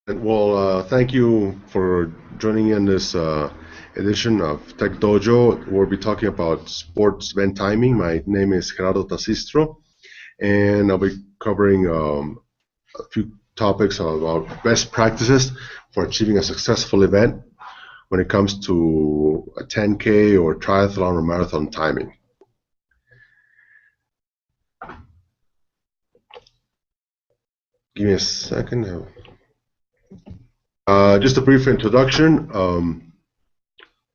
Thank you for joining in this edition of TechDojo. We'll be talking about sports event timing. My name is Gerardo Tasistro, and I'll be covering a few topics about best practices for achieving a successful event when it comes to a 10K or triathlon or marathon timing. Give me a second. Just a brief introduction.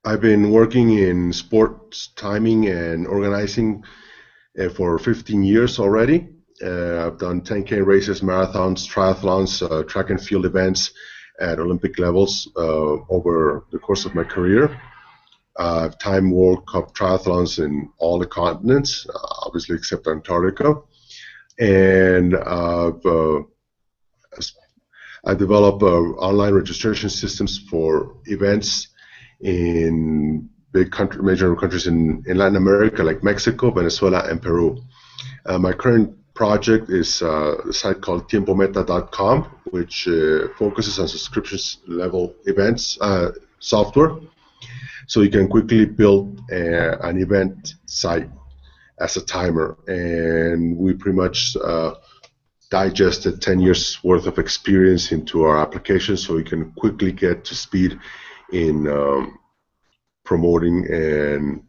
I've been working in sports timing and organizing for 15 years already. I've done 10K races, marathons, triathlons, track and field events at Olympic levels over the course of my career. I've timed World Cup triathlons in all the continents, obviously except Antarctica. And I develop online registration systems for events in major countries in Latin America, like Mexico, Venezuela, and Peru. My current project is a site called tiempometa.com, which focuses on subscriptions level events software. So you can quickly build an event site as a timer. And we pretty much digested 10 years worth of experience into our application, so we can quickly get to speed in promoting and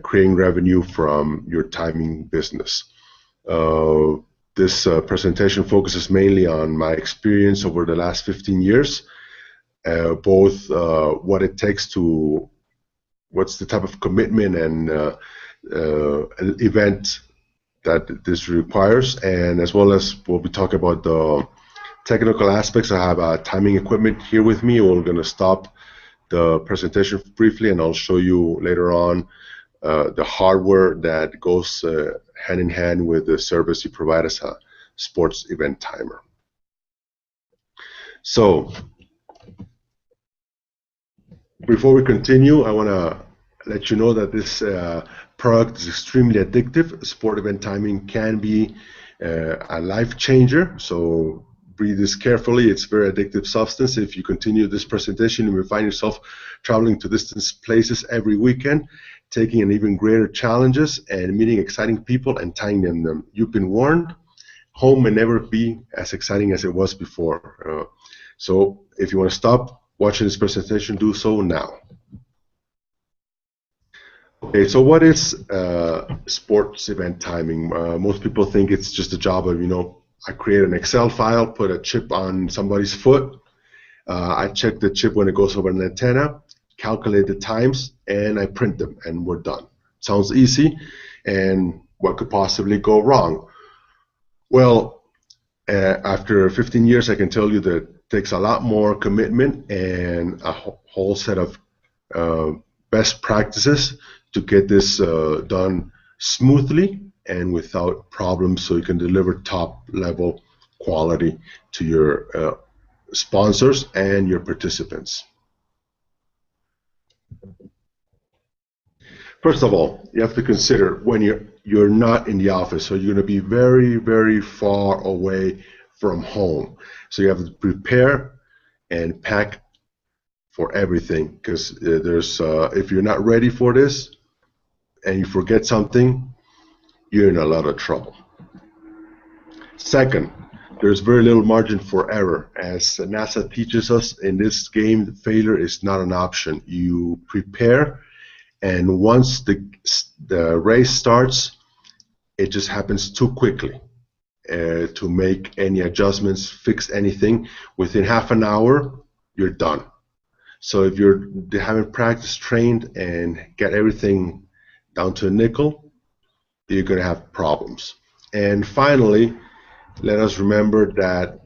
creating revenue from your timing business. This presentation focuses mainly on my experience over the last 15 years, both what it takes to, what's the type of commitment and an event that this requires, and as well as we'll be talking about the technical aspects. I have timing equipment here with me. We're going to stop the presentation briefly, and I'll show you later on the hardware that goes hand in hand with the service you provide as a sports event timer. So before we continue, I want to let you know that this product is extremely addictive. Sport event timing can be a life changer, so read this carefully. It's a very addictive substance. If you continue this presentation, you will find yourself traveling to distant places every weekend, taking on even greater challenges and meeting exciting people and tying them. You've been warned. Home may never be as exciting as it was before. So if you want to stop watching this presentation, do so now. Okay, so what is sports event timing? Most people think it's just a job of, I create an Excel file, put a chip on somebody's foot, I check the chip when it goes over an antenna, calculate the times, and I print them, and we're done. Sounds easy, and what could possibly go wrong? Well, after 15 years, I can tell you that it takes a lot more commitment and a whole set of best practices to get this done smoothly and without problems, so you can deliver top level quality to your sponsors and your participants. First of all, you have to consider when you're not in the office, so you're going to be very, very far away from home. So you have to prepare and pack for everything, because if you're not ready for this and you forget something, you're in a lot of trouble. Second, there's very little margin for error. As NASA teaches us, in this game, failure is not an option. You prepare, and once the race starts, it just happens too quickly to make any adjustments, fix anything. Within half an hour, you're done. So if they haven't practiced, trained, and get everything down to a nickel, you're going to have problems. And finally, let us remember that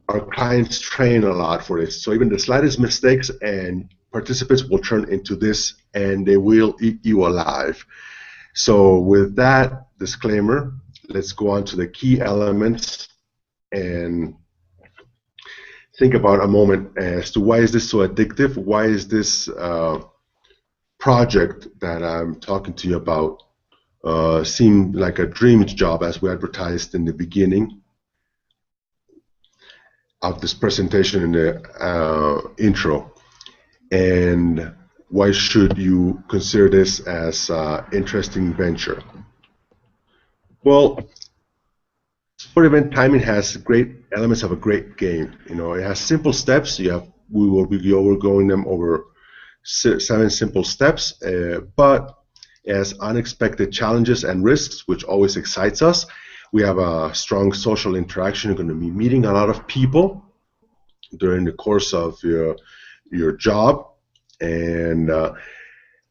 our clients train a lot for this. So even the slightest mistakes, and participants will turn into this, and they will eat you alive. So with that disclaimer, let's go on to the key elements and think about a moment as to why is this so addictive? Why is this project that I'm talking to you about seem like a dream job, as we advertised in the beginning? of this presentation in the intro, and why should you consider this as an interesting venture? Well, sport event timing has great elements of a great game. It has simple steps. We will be going them over 7 simple steps, but it has unexpected challenges and risks, which always excites us. We have a strong social interaction. You're going to be meeting a lot of people during the course of your job, and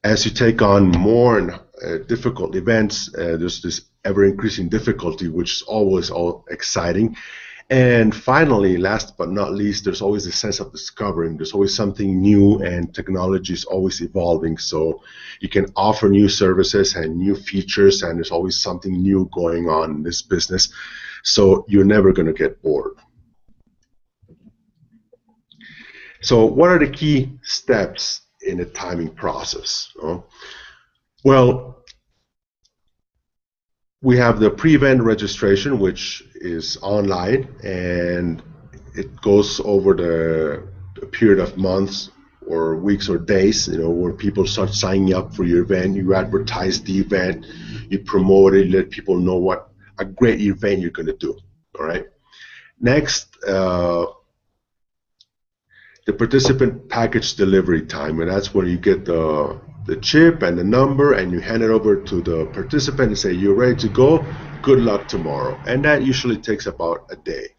as you take on more and difficult events, there's this ever-increasing difficulty, which is always exciting. And finally, last but not least, there's always a sense of discovering. There's always something new, and technology is always evolving. So you can offer new services and new features, and there's always something new going on in this business. So you're never going to get bored. So what are the key steps in the timing process? Well, we have the pre-event registration, which is online, and it goes over a period of months or weeks or days, where people start signing up for your event. You advertise the event, you promote it, you let people know what a great event you're going to do. All right. Next, the participant package delivery time, and that's where you get the chip and the number, and you hand it over to the participant and say, you're ready to go, good luck tomorrow. And that usually takes about a day.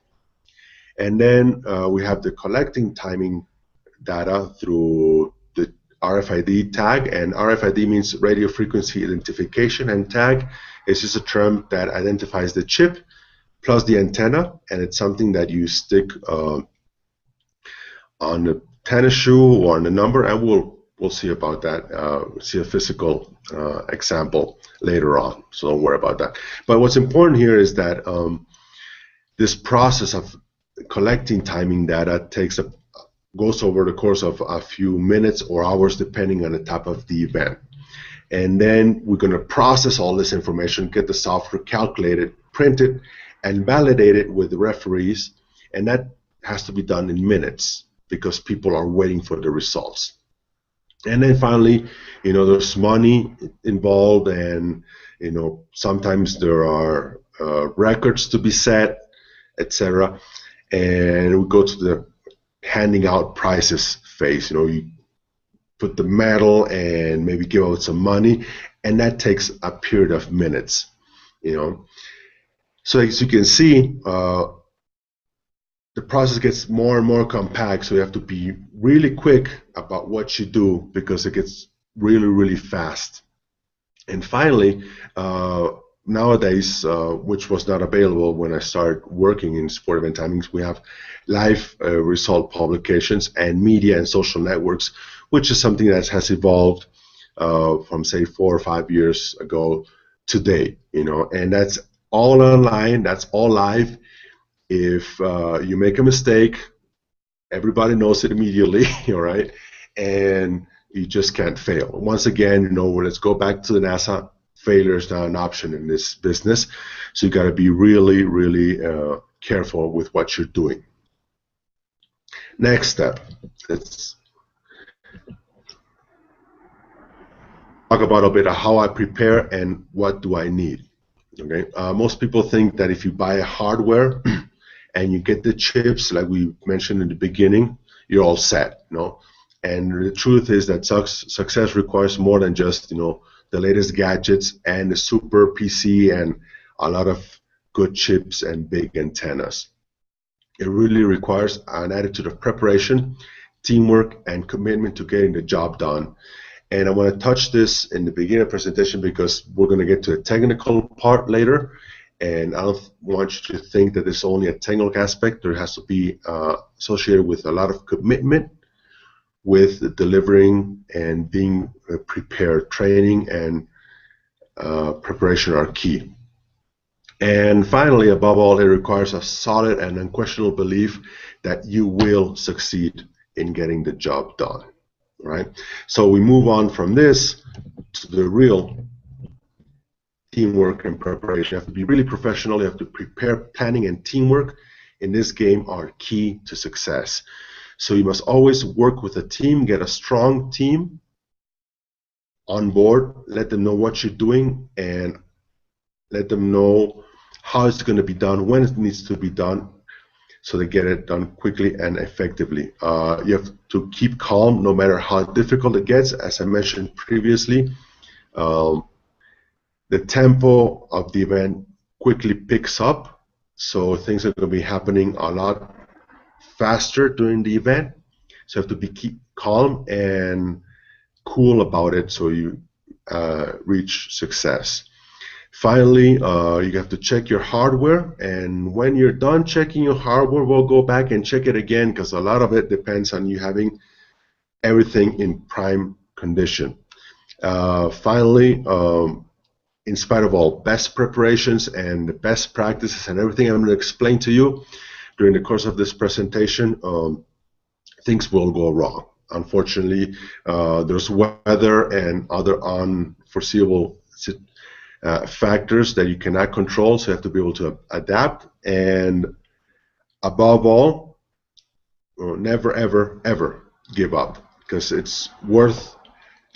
And then we have the collecting timing data through the RFID tag, and RFID means radio frequency identification, and tag is just a term that identifies the chip plus the antenna, and it's something that you stick on the tennis shoe or on the number, and we'll see about that, see a physical example later on, so don't worry about that. But what's important here is that this process of collecting timing data goes over the course of a few minutes or hours, depending on the type of the event. And then we're going to process all this information, get the software calculated, printed, and validated with the referees, and that has to be done in minutes because people are waiting for the results. And then finally, there's money involved, and sometimes there are records to be set, etc. And we go to the handing out prizes phase. You put the medal and maybe give out some money, and that takes a period of minutes. So as you can see, the process gets more and more compact, so you have to be really quick about what you do because it gets really, really fast. And finally, nowadays, which was not available when I started working in sport event timings, we have live result publications and media and social networks, which is something that has evolved from, say, 4 or 5 years ago today. And that's all online, that's all live. If you make a mistake, everybody knows it immediately, all right? And you just can't fail. Once again, let's go back to the NASA. Failure is not an option in this business, so you got to be really, really careful with what you're doing. Next step, let's talk about a bit of how I prepare and what do I need. Okay, most people think that if you buy a hardware and you get the chips, like we mentioned in the beginning, you're all set. And the truth is that success requires more than just the latest gadgets and the super PC and a lot of good chips and big antennas. It really requires an attitude of preparation, teamwork, and commitment to getting the job done. And I want to touch this in the beginning of the presentation because we're going to get to the technical part later. And I don't want you to think that it's only a technical aspect. There has to be associated with a lot of commitment with delivering and being prepared. Training and preparation are key. And finally, above all, it requires a solid and unquestionable belief that you will succeed in getting the job done. Right? So we move on from this to the real teamwork and preparation. You have to be really professional. You have to prepare planning and teamwork in this game are key to success. So you must always work with a team, get a strong team on board, let them know what you're doing, and let them know how it's going to be done, when it needs to be done, so they get it done quickly and effectively. You have to keep calm no matter how difficult it gets. As I mentioned previously, the tempo of the event quickly picks up, so things are going to be happening a lot faster during the event. So you have to keep calm and cool about it so you reach success. Finally, you have to check your hardware, and when you're done checking your hardware, we'll go back and check it again, because a lot of it depends on you having everything in prime condition. Finally, in spite of all best preparations and the best practices and everything I'm going to explain to you during the course of this presentation, things will go wrong. Unfortunately, there's weather and other unforeseeable factors that you cannot control, so you have to be able to adapt. And above all, never ever ever give up, because it's going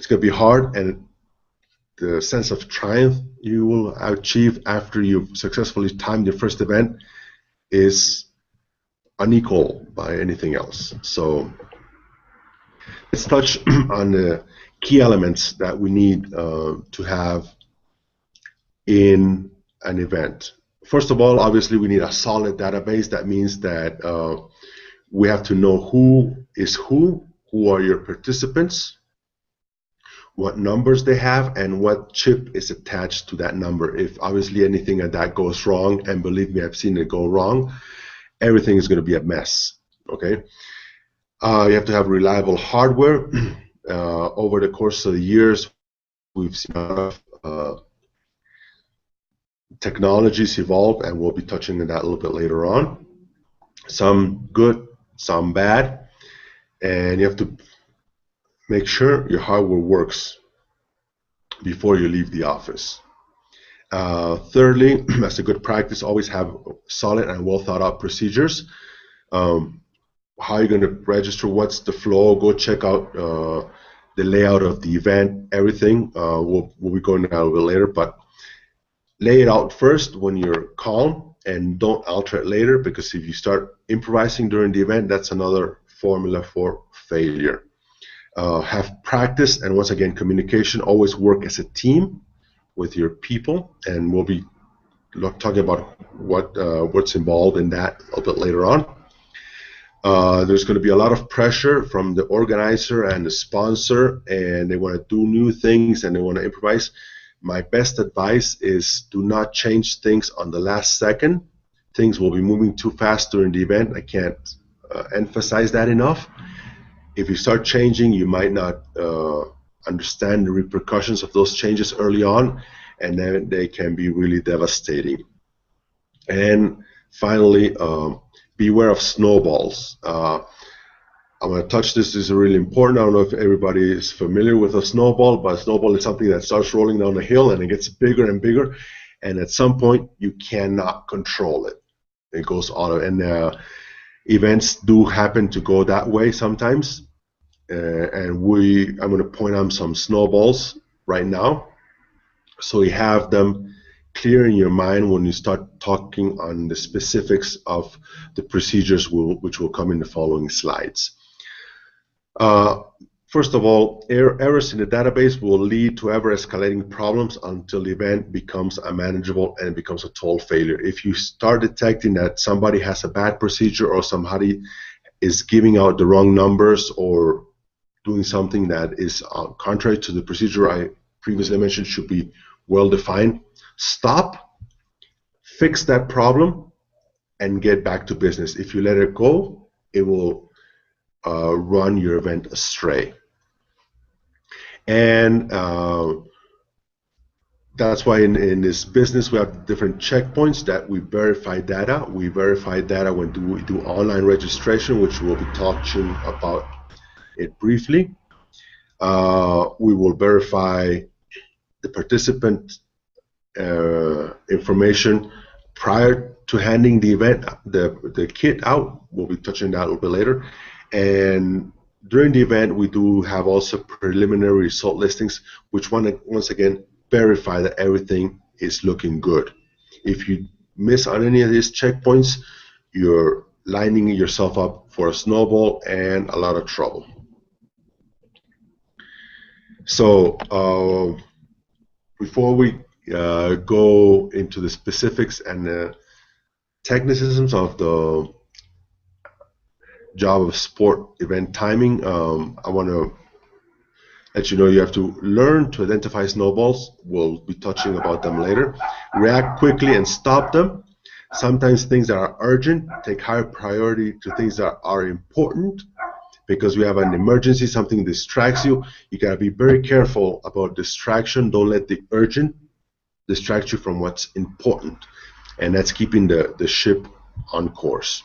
to be hard, and the sense of triumph you will achieve after you've successfully timed your first event is unequal by anything else. So let's touch on the key elements that we need to have in an event. First of all, obviously, we need a solid database. That means that we have to know who is who are your participants, what numbers they have, and what chip is attached to that number. If obviously anything like that goes wrong, and believe me, I've seen it go wrong, everything is going to be a mess. Okay, you have to have reliable hardware. Over the course of the years, we've seen a lot of technologies evolve, and we'll be touching on that a little bit later on. Some good, some bad, and you have to make sure your hardware works before you leave the office. Thirdly, as a good practice, always have solid and well thought out procedures. How you're going to register, what's the flow, go check out the layout of the event, everything. We'll be going out a little later, but lay it out first when you're calm, and don't alter it later, because if you start improvising during the event, that's another formula for failure. Have practice, and once again, communication. Always work as a team with your people, and we'll be talking about what's involved in that a little bit later on. There's going to be a lot of pressure from the organizer and the sponsor, and they want to do new things and they want to improvise. My best advice is do not change things on the last second. Things will be moving too fast during the event. I can't emphasize that enough. If you start changing, you might not understand the repercussions of those changes early on, and then they can be really devastating. And finally, beware of snowballs. I'm going to touch this. This is really important. I don't know if everybody is familiar with a snowball, but a snowball is something that starts rolling down a hill and it gets bigger and bigger, and at some point you cannot control it. It goes on, and events do happen to go that way sometimes. I'm going to point out some snowballs right now, so you have them clear in your mind when you start talking on the specifics of the procedures which will come in the following slides. First of all, errors in the database will lead to ever-escalating problems until the event becomes unmanageable and it becomes a total failure. If you start detecting that somebody has a bad procedure, or somebody is giving out the wrong numbers, or doing something that is contrary to the procedure I previously mentioned should be well defined, stop, fix that problem, and get back to business. If you let it go, it will run your event astray. And that's why in this business we have different checkpoints that we verify data. We verify data when we do online registration, which we'll be talking about it briefly. We will verify the participant information prior to handing the event, the kit out. We'll be touching that a little bit later. And during the event, we do have also preliminary result listings, which once again verify that everything is looking good. If you miss on any of these checkpoints, you're lining yourself up for a snowball and a lot of trouble. So before we go into the specifics and the technicisms of the job of sport event timing, I want to let you know you have to learn to identify snowballs. We'll be touching about them later. React quickly and stop them. Sometimes things that are urgent take higher priority to things that are important. Because we have an emergency, something distracts you, you got to be very careful about distraction. Don't let the urgent distract you from what's important. And that's keeping the ship on course.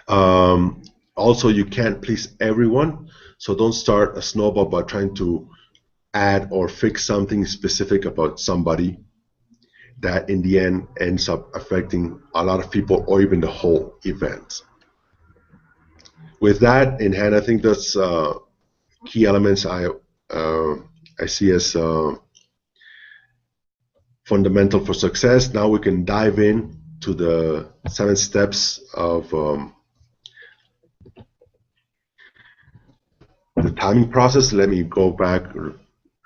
Also, you can't please everyone. So don't start a snowball by trying to add or fix something specific about somebody that in the end ends up affecting a lot of people or even the whole event. With that in hand, I think that's key elements I see as fundamental for success. Now we can dive in to the 7 steps of the timing process. Let me go back,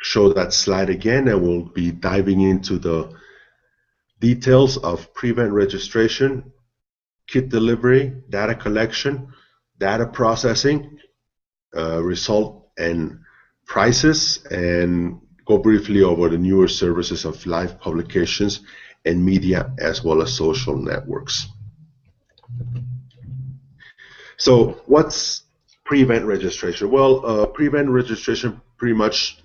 show that slide again, and we'll be diving into the details of pre-event registration, kit delivery, data collection, data processing, result and prices, and go briefly over the newer services of live publications and media as well as social networks. So what's pre-event registration? Well, pre-event registration pretty much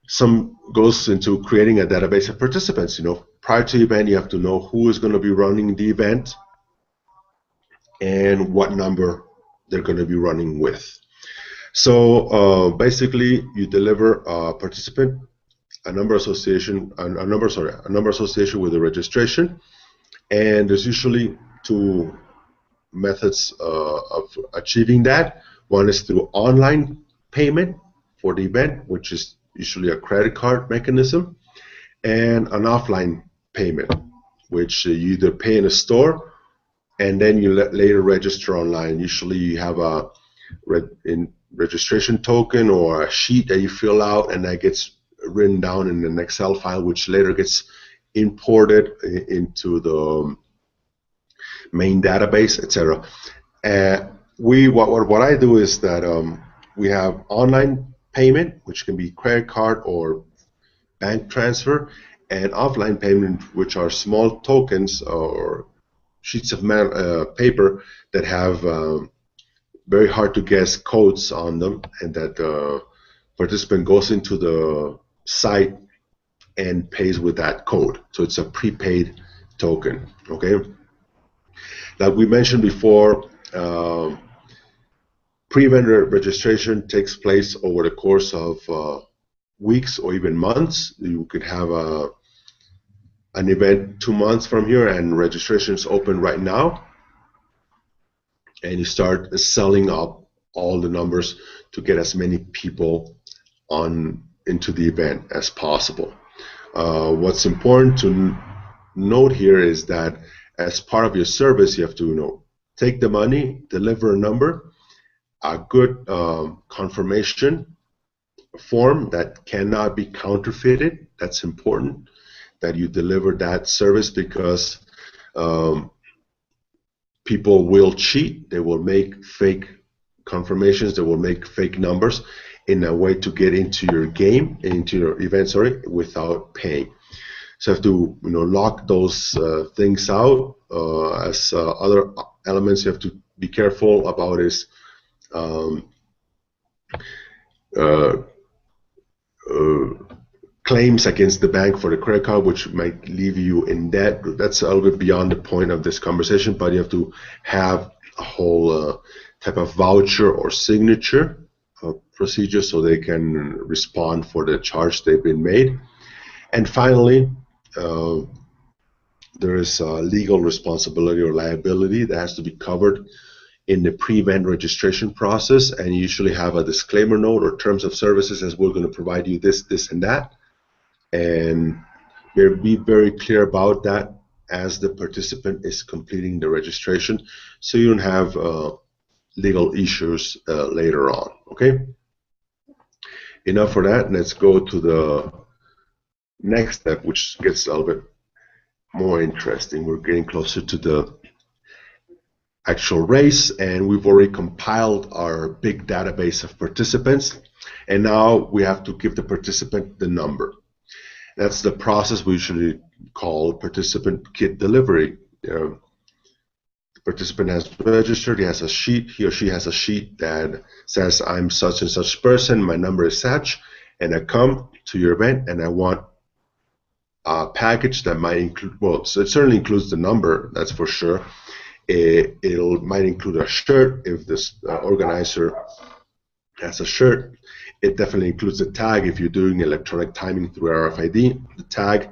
some goes into creating a database of participants. Prior to the event, you have to know who is going to be running the event and what number they're going to be running with. So basically, you deliver a participant a number association with the registration, and there's usually 2 methods of achieving that. One is through online payment for the event, which is usually a credit card mechanism, and an offline payment, which you either pay in a store and then you later register online. Usually you have a registration token or a sheet that you fill out, and that gets written down in an Excel file, which later gets imported into the main database, etc. What I do is that we have online payment, which can be credit card or bank transfer, and offline payment, which are small tokens or sheets of paper that have very hard to guess codes on them, and that the participant goes into the site and pays with that code. So it's a prepaid token. Okay. Like we mentioned before, pre-event registration takes place over the course of weeks or even months. You could have an event 2 months from here, and registration is open right now, and you start selling up all the numbers to get as many people into the event as possible. What's important to note here is that as part of your service, you have to take the money, deliver a number, a good confirmation form that cannot be counterfeited. That's important that you deliver that service, because people will cheat. They will make fake confirmations. They will make fake numbers in a way to get into your game, into your event, without paying. So you have to lock those things out. As other elements you have to be careful about is claims against the bank for the credit card, which might leave you in debt. That's a little bit beyond the point of this conversation, but you have to have a whole type of voucher or signature procedure so they can respond for the charge they've been made. And finally, uh, there is legal responsibility or liability that has to be covered in the pre-event registration process, and you usually have a disclaimer note or terms of services as we're going to provide you this, this, and that, and be very clear about that as the participant is completing the registration, so you don't have legal issues later on. Okay, enough for that. Let's go to the next step, which gets a little bit more interesting. We're getting closer to the actual race, and we've already compiled our big database of participants, and now we have to give the participant the number. That's the process we usually call participant kit delivery. The participant has registered, he or she has a sheet that says, I'm such and such person, my number is such, and I come to your event and I want a package that might include, well, so it certainly includes the number, that's for sure. It might include a shirt if this organizer has a shirt. It definitely includes a tag if you're doing electronic timing through RFID. The tag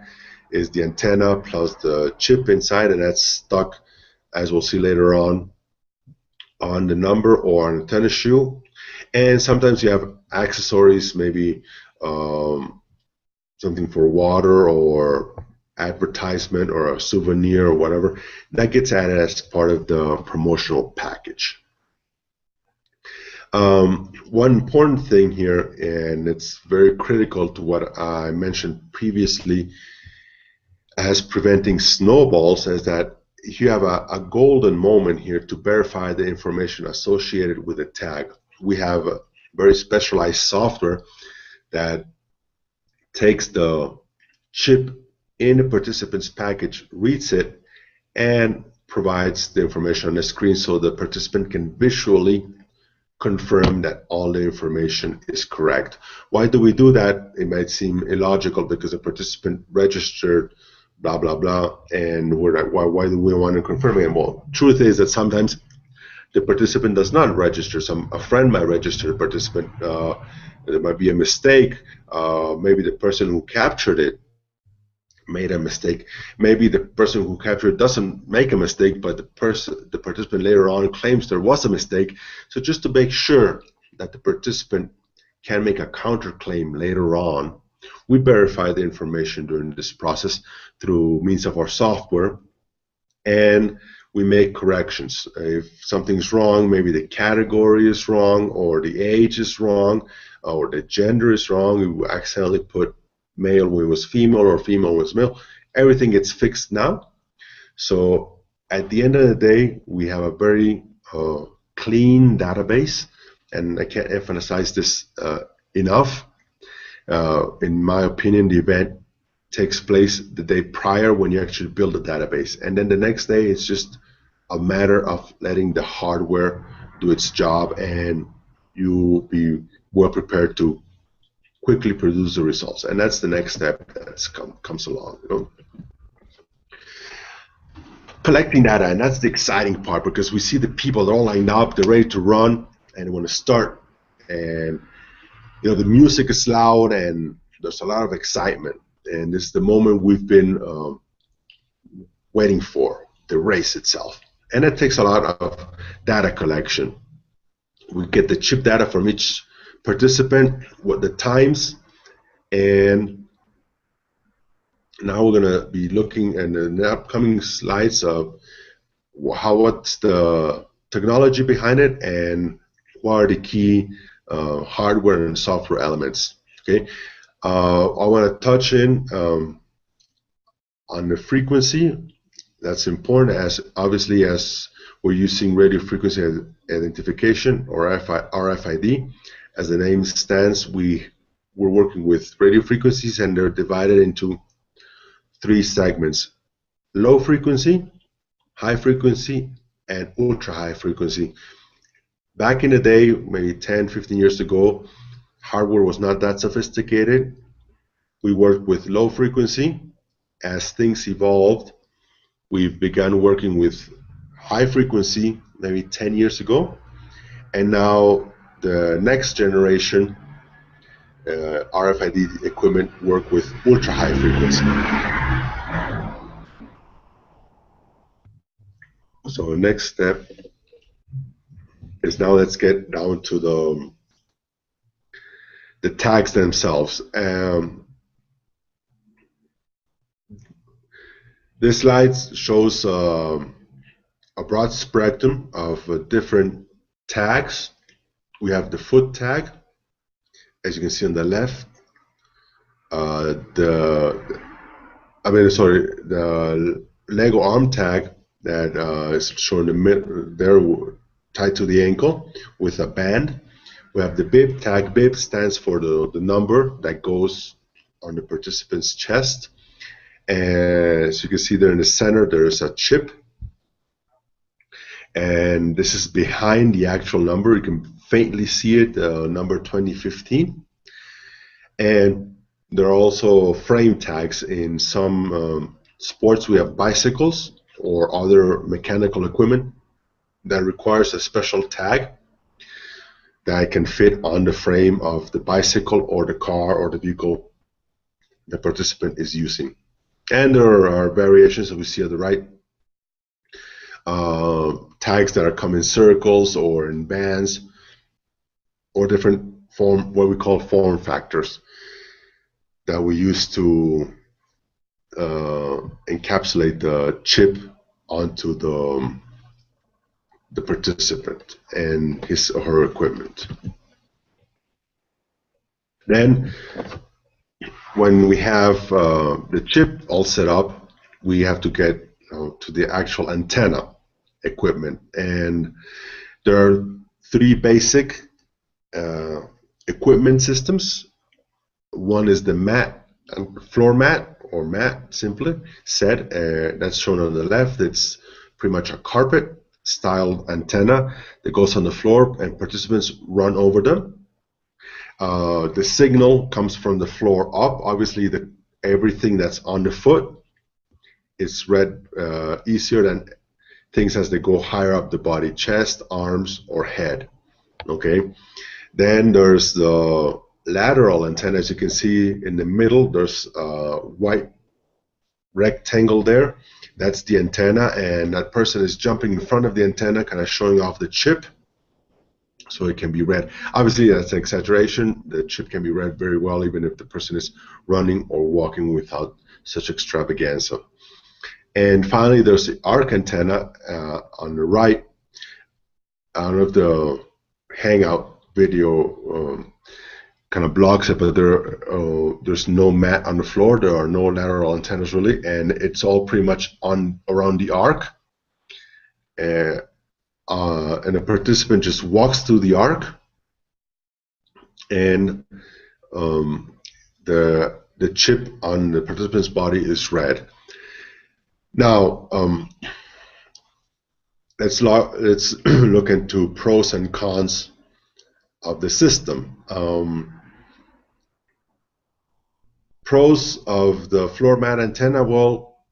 is the antenna plus the chip inside, and that's stuck, as we'll see later on the number or on the tennis shoe. And sometimes you have accessories, maybe something for water or advertisement or a souvenir or whatever, that gets added as part of the promotional package. One important thing here, and it's very critical to what I mentioned previously as preventing snowballs, is that you have a golden moment here to verify the information associated with the tag. We have a very specialized software that takes the chip in the participant's package, reads it, and provides the information on the screen so the participant can visually confirm that all the information is correct. Why do we do that? It might seem illogical because the participant registered blah blah blah, and we're like, why do we want to confirm it? Well, truth is that sometimes the participant does not register. A friend might register the participant. There might be a mistake. Maybe the person who captured it made a mistake. Maybe the person who captured it doesn't make a mistake, but the participant later on claims there was a mistake. So just to make sure that the participant can make a counterclaim later on, we verify the information during this process through means of our software, and we make corrections. If something's wrong, maybe the category is wrong, or the age is wrong, or the gender is wrong, we accidentally put male when it was female or female was male, everything gets fixed now. So at the end of the day, we have a very clean database, and I can't emphasize this enough. In my opinion, the event takes place the day prior when you actually build the database, and then the next day it's just a matter of letting the hardware do its job, and you'll be well prepared to quickly produce the results. And that's the next step that comes along. Collecting data, and that's the exciting part, because we see the people, they're all lined up, they're ready to run, and they want to start, and the music is loud and there's a lot of excitement, and this is the moment we've been waiting for, the race itself. And it takes a lot of data collection. We get the chip data from each participant, what the times, and now we're going to be looking in the upcoming slides of what's the technology behind it and what are the key hardware and software elements. Okay, I want to touch in on the frequency. That's important, as obviously as we're using radio frequency identification or RFID. As the name stands, we're working with radio frequencies, and they're divided into 3 segments: low frequency, high frequency, and ultra high frequency. Back in the day, maybe 10, 15 years ago, hardware was not that sophisticated. We worked with low frequency. As things evolved, we've begun working with high frequency maybe 10 years ago, and now the next generation RFID equipment work with ultra high frequency. So the next step is now let's get down to the tags themselves. This slide shows a broad spectrum of different tags. We have the foot tag, as you can see on the left. The Lego arm tag that is shown in the middle there, tied to the ankle with a band. We have the bib tag. Bib stands for the number that goes on the participant's chest. And as you can see there in the center, there's a chip. And this is behind the actual number. You can faintly see it, number 2015. And there are also frame tags. In some sports, we have bicycles or other mechanical equipment that requires a special tag that can fit on the frame of the bicycle or the car or the vehicle the participant is using. And there are variations that we see on the right. Tags that are come in circles or in bands or different what we call form factors that we use to encapsulate the chip onto the participant and his or her equipment. Then when we have the chip all set up, we have to get to the actual antenna equipment, and there are three basic equipment systems. One is the floor mat, or mat simply said, that's shown on the left. It's pretty much a carpet styled antenna that goes on the floor and participants run over them. The signal comes from the floor up. Obviously everything that's on the foot is read easier than things as they go higher up the body, chest, arms, or head. Okay. Then there's the lateral antenna. As you can see in the middle, there's a white rectangle there. That's the antenna, and that person is jumping in front of the antenna, kind of showing off the chip, so it can be read. Obviously, that's an exaggeration. The chip can be read very well, even if the person is running or walking without such extravaganza. And finally, there's the arc antenna on the right. I don't know if the Hangout video kind of blocks it, but there's no mat on the floor. There are no lateral antennas really, and it's all pretty much around the arc. And a participant just walks through the arc, and the chip on the participant's body is read. Now, let's look into pros and cons of the system. Pros of the floor mat antenna: well,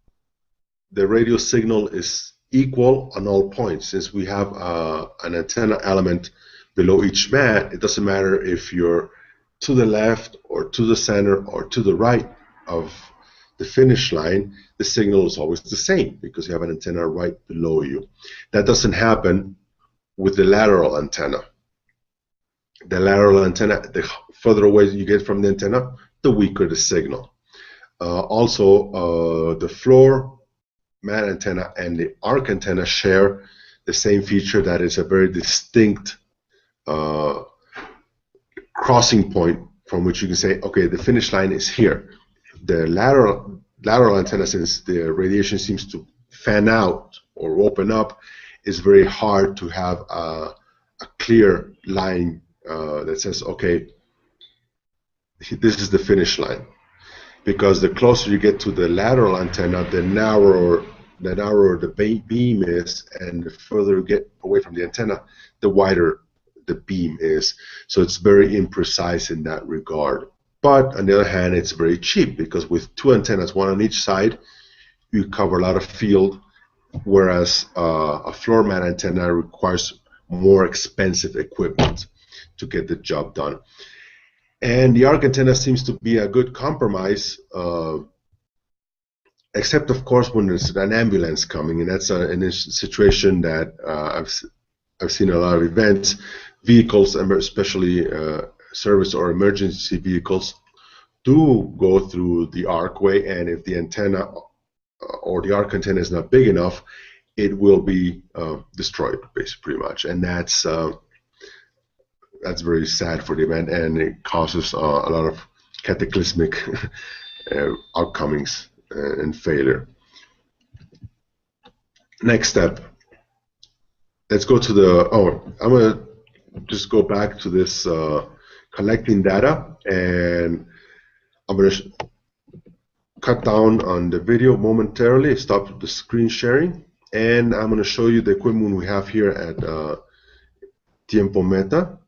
the radio signal is equal on all points. Since we have an antenna element below each mat, it doesn't matter if you're to the left or to the center or to the right of the finish line. The signal is always the same because you have an antenna right below you. That doesn't happen with the lateral antenna. The lateral antenna, the further away you get from the antenna, the weaker the signal. Also, the floor mat antenna and the arc antenna share the same feature, that is a very distinct crossing point from which you can say, okay, the finish line is here. The lateral antenna, since the radiation seems to fan out or open up, is very hard to have a clear line that says, okay, this is the finish line. Because the closer you get to the lateral antenna, the narrower the beam is, and the further you get away from the antenna, the wider the beam is. So it's very imprecise in that regard. But on the other hand, it's very cheap, because with two antennas, one on each side, you cover a lot of field, whereas a floor mat antenna requires more expensive equipment to get the job done. And the arc antenna seems to be a good compromise, except of course when there's an ambulance coming, and that's in a situation that I've seen a lot of events, vehicles, and especially service or emergency vehicles, do go through the arcway, and if the antenna or the arc antenna is not big enough, it will be destroyed, basically, pretty much, and that's very sad for the event, and it causes a lot of cataclysmic outcomings and failure. Next step. Let's go to the. I'm gonna just go back to this collecting data, and I'm gonna cut down on the video momentarily, stop the screen sharing, and I'm gonna show you the equipment we have here at Tiempo Meta.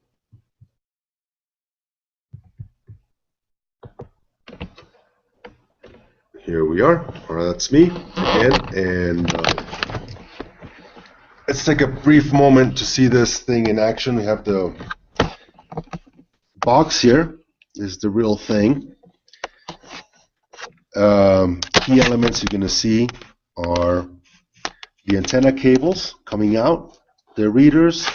Here we are. All right, that's me again, and let's take a brief moment to see this thing in action. We have the box here. This is the real thing. Key elements you're going to see are the antenna cables coming out, the readers,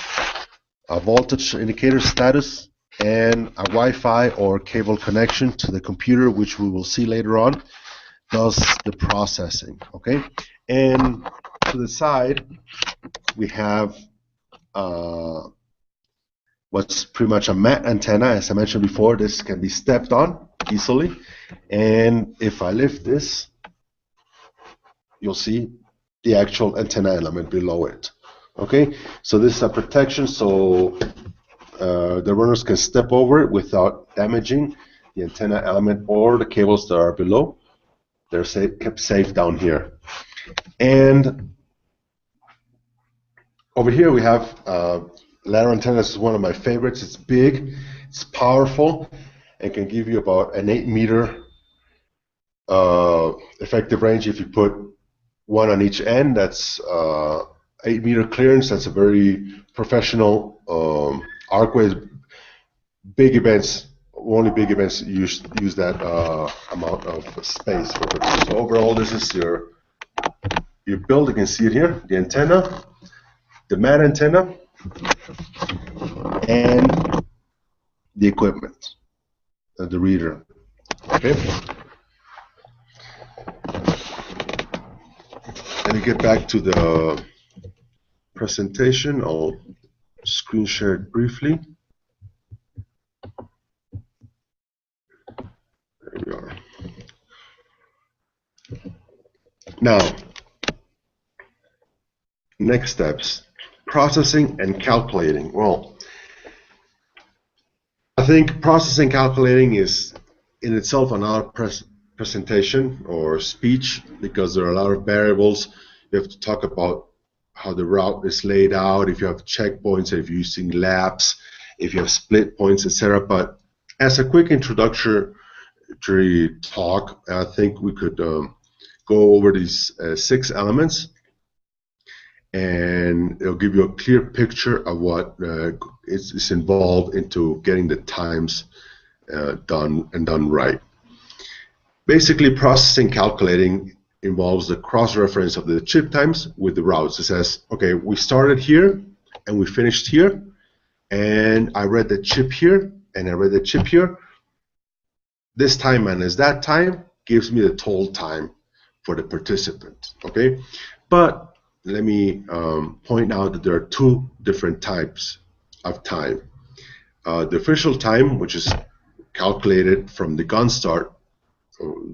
a voltage indicator status, and a Wi-Fi or cable connection to the computer, which we will see later on, does the processing. Okay, and to the side we have what's pretty much a mat antenna. As I mentioned before, this can be stepped on easily, and if I lift this, you'll see the actual antenna element below it. Okay, so this is a protection, so the runners can step over it without damaging the antenna element or the cables that are below. They're kept safe down here. And over here we have ladder antenna. This is one of my favorites. It's big, it's powerful, and can give you about an 8-meter effective range. If you put one on each end, that's 8-meter clearance. That's a very professional arcway. Big events, only big events use that amount of space for it. So overall, this is your build. You can see it here: the antenna, the mat antenna, and the equipment, the reader. Okay. Let me get back to the presentation. I'll screen share it briefly. There we are. Now, next steps: processing and calculating. Well, I think processing, calculating is in itself another presentation or speech, because there are a lot of variables. You have to talk about how the route is laid out, if you have checkpoints, if you're using laps, if you have split points, etc. But as a quick introductory talk, I think we could go over these 6 elements, and it'll give you a clear picture of what is involved into getting the times done right. Basically, processing, calculating involves the cross-reference of the chip times with the routes. It says, okay, we started here and we finished here, and I read the chip here and I read the chip here. This time minus that time gives me the total time for the participant. Okay, but let me point out that there are 2 different types of time. The official time, which is calculated from the gun start,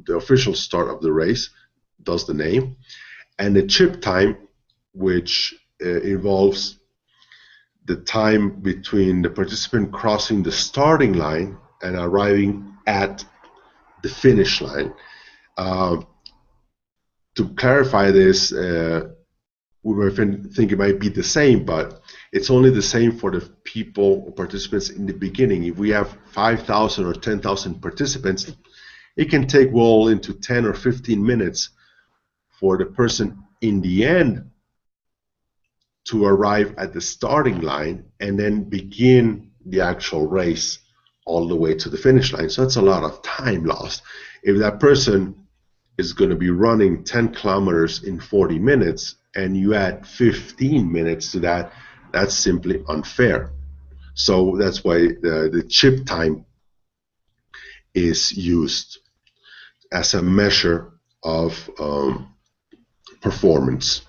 the official start of the race, does the name, and the chip time, which involves the time between the participant crossing the starting line and arriving at the finish line. To clarify this, we might think it might be the same, but it's only the same for the people or participants in the beginning. If we have 5,000 or 10,000 participants, it can take well into 10 or 15 minutes for the person in the end to arrive at the starting line and then begin the actual race all the way to the finish line. So that's a lot of time lost. If that person is going to be running 10 kilometers in 40 minutes and you add 15 minutes to that, that's simply unfair. So that's why the chip time is used as a measure of performance.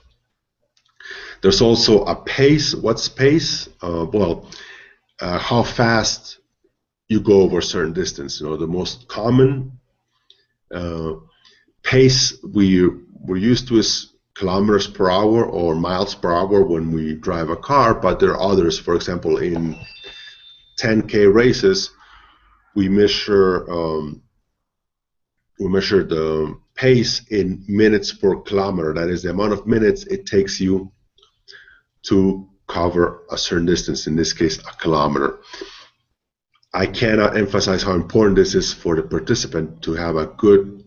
There's also a pace. What's pace? How fast you go over a certain distance. The most common pace we're used to is kilometers per hour or miles per hour when we drive a car, but there are others. For example, in 10K races, we measure the pace in minutes per kilometer. That is the amount of minutes it takes you to cover a certain distance, in this case a kilometer. I cannot emphasize how important this is for the participant to have a good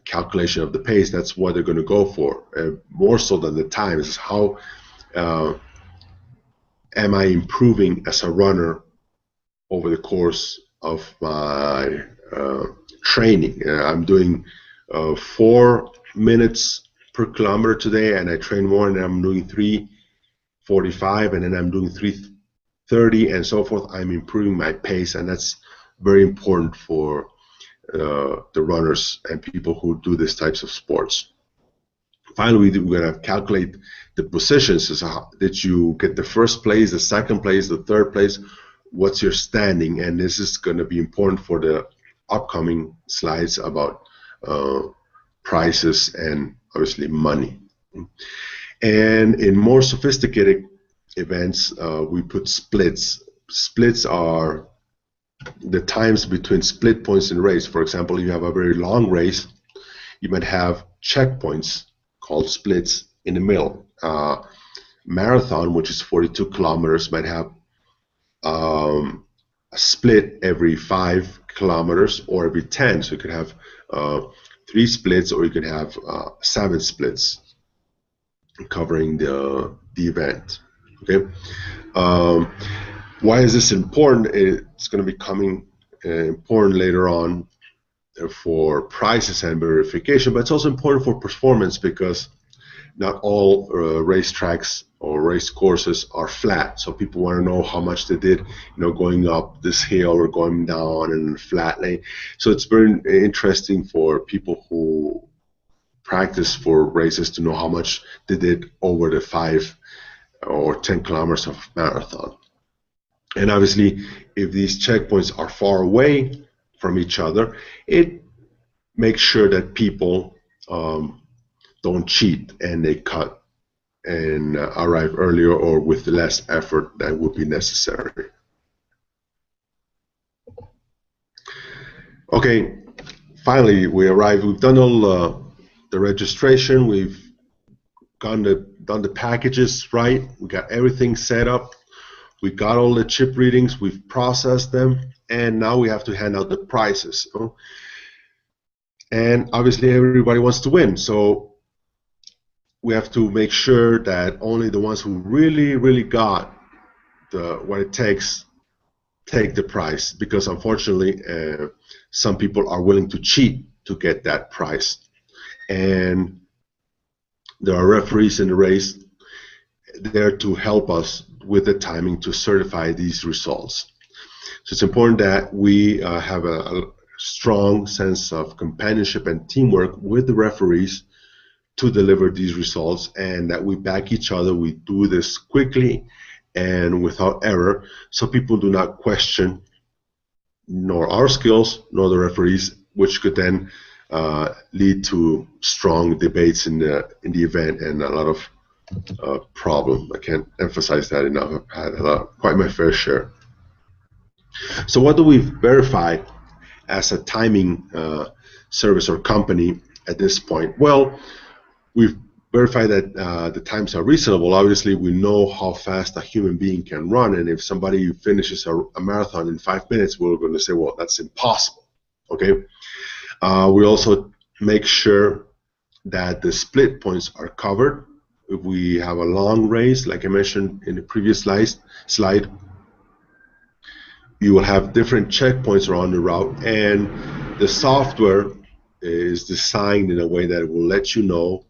calculation of the pace. That's what they're going to go for, more so than the time. Is how am I improving as a runner over the course of my training. I'm doing 4 minutes per kilometer today, and I train more, and I'm doing 3:45, and then I'm doing 3:30, and so forth. I'm improving my pace, and that's very important for the runners and people who do these types of sports. Finally, we're going to calculate the positions. So did you get the first place, the second place, the third place? What's your standing? And this is going to be important for the upcoming slides about prices and obviously money. And in more sophisticated events, we put splits. Splits are the times between split points in a race. For example, if you have a very long race, you might have checkpoints called splits in the middle. Marathon, which is 42 kilometers, might have a split every 5 kilometers or every 10. So you could have 3 splits, or you could have 7 splits covering the event. Okay. Why is this important? It's going to be coming important later on for prices and verification, but it's also important for performance, because not all racetracks or race courses are flat. So people want to know how much they did, going up this hill or going down in a flat lane. So it's very interesting for people who practice for races to know how much they did over the 5 or 10 kilometers of marathon. And obviously, if these checkpoints are far away from each other, it makes sure that people don't cheat and they cut and arrive earlier or with less effort than would be necessary. Okay, finally we arrived. We've done all the registration. We've done the packages right. We got everything set up. We got all the chip readings. We've processed them, and now we have to hand out the prizes. And obviously, everybody wants to win, so we have to make sure that only the ones who really got what it takes take the prize, because unfortunately, some people are willing to cheat to get that prize, and there are referees in the race there to help us with the timing to certify these results. So it's important that we have a strong sense of companionship and teamwork with the referees to deliver these results, and that we back each other. We do this quickly and without error, so people do not question nor our skills nor the referees, which could then lead to strong debates in the event and a lot of problem. I can't emphasize that enough. I've had quite my fair share. So what do we verify as a timing service or company at this point? Well, we've verified that the times are reasonable. Obviously, we know how fast a human being can run, and if somebody finishes a marathon in 5 minutes, we're going to say, well, that's impossible. Okay. We also make sure that the split points are covered. If we have a long race, like I mentioned in the previous slide, you will have different checkpoints around the route, and the software is designed in a way that it will let you know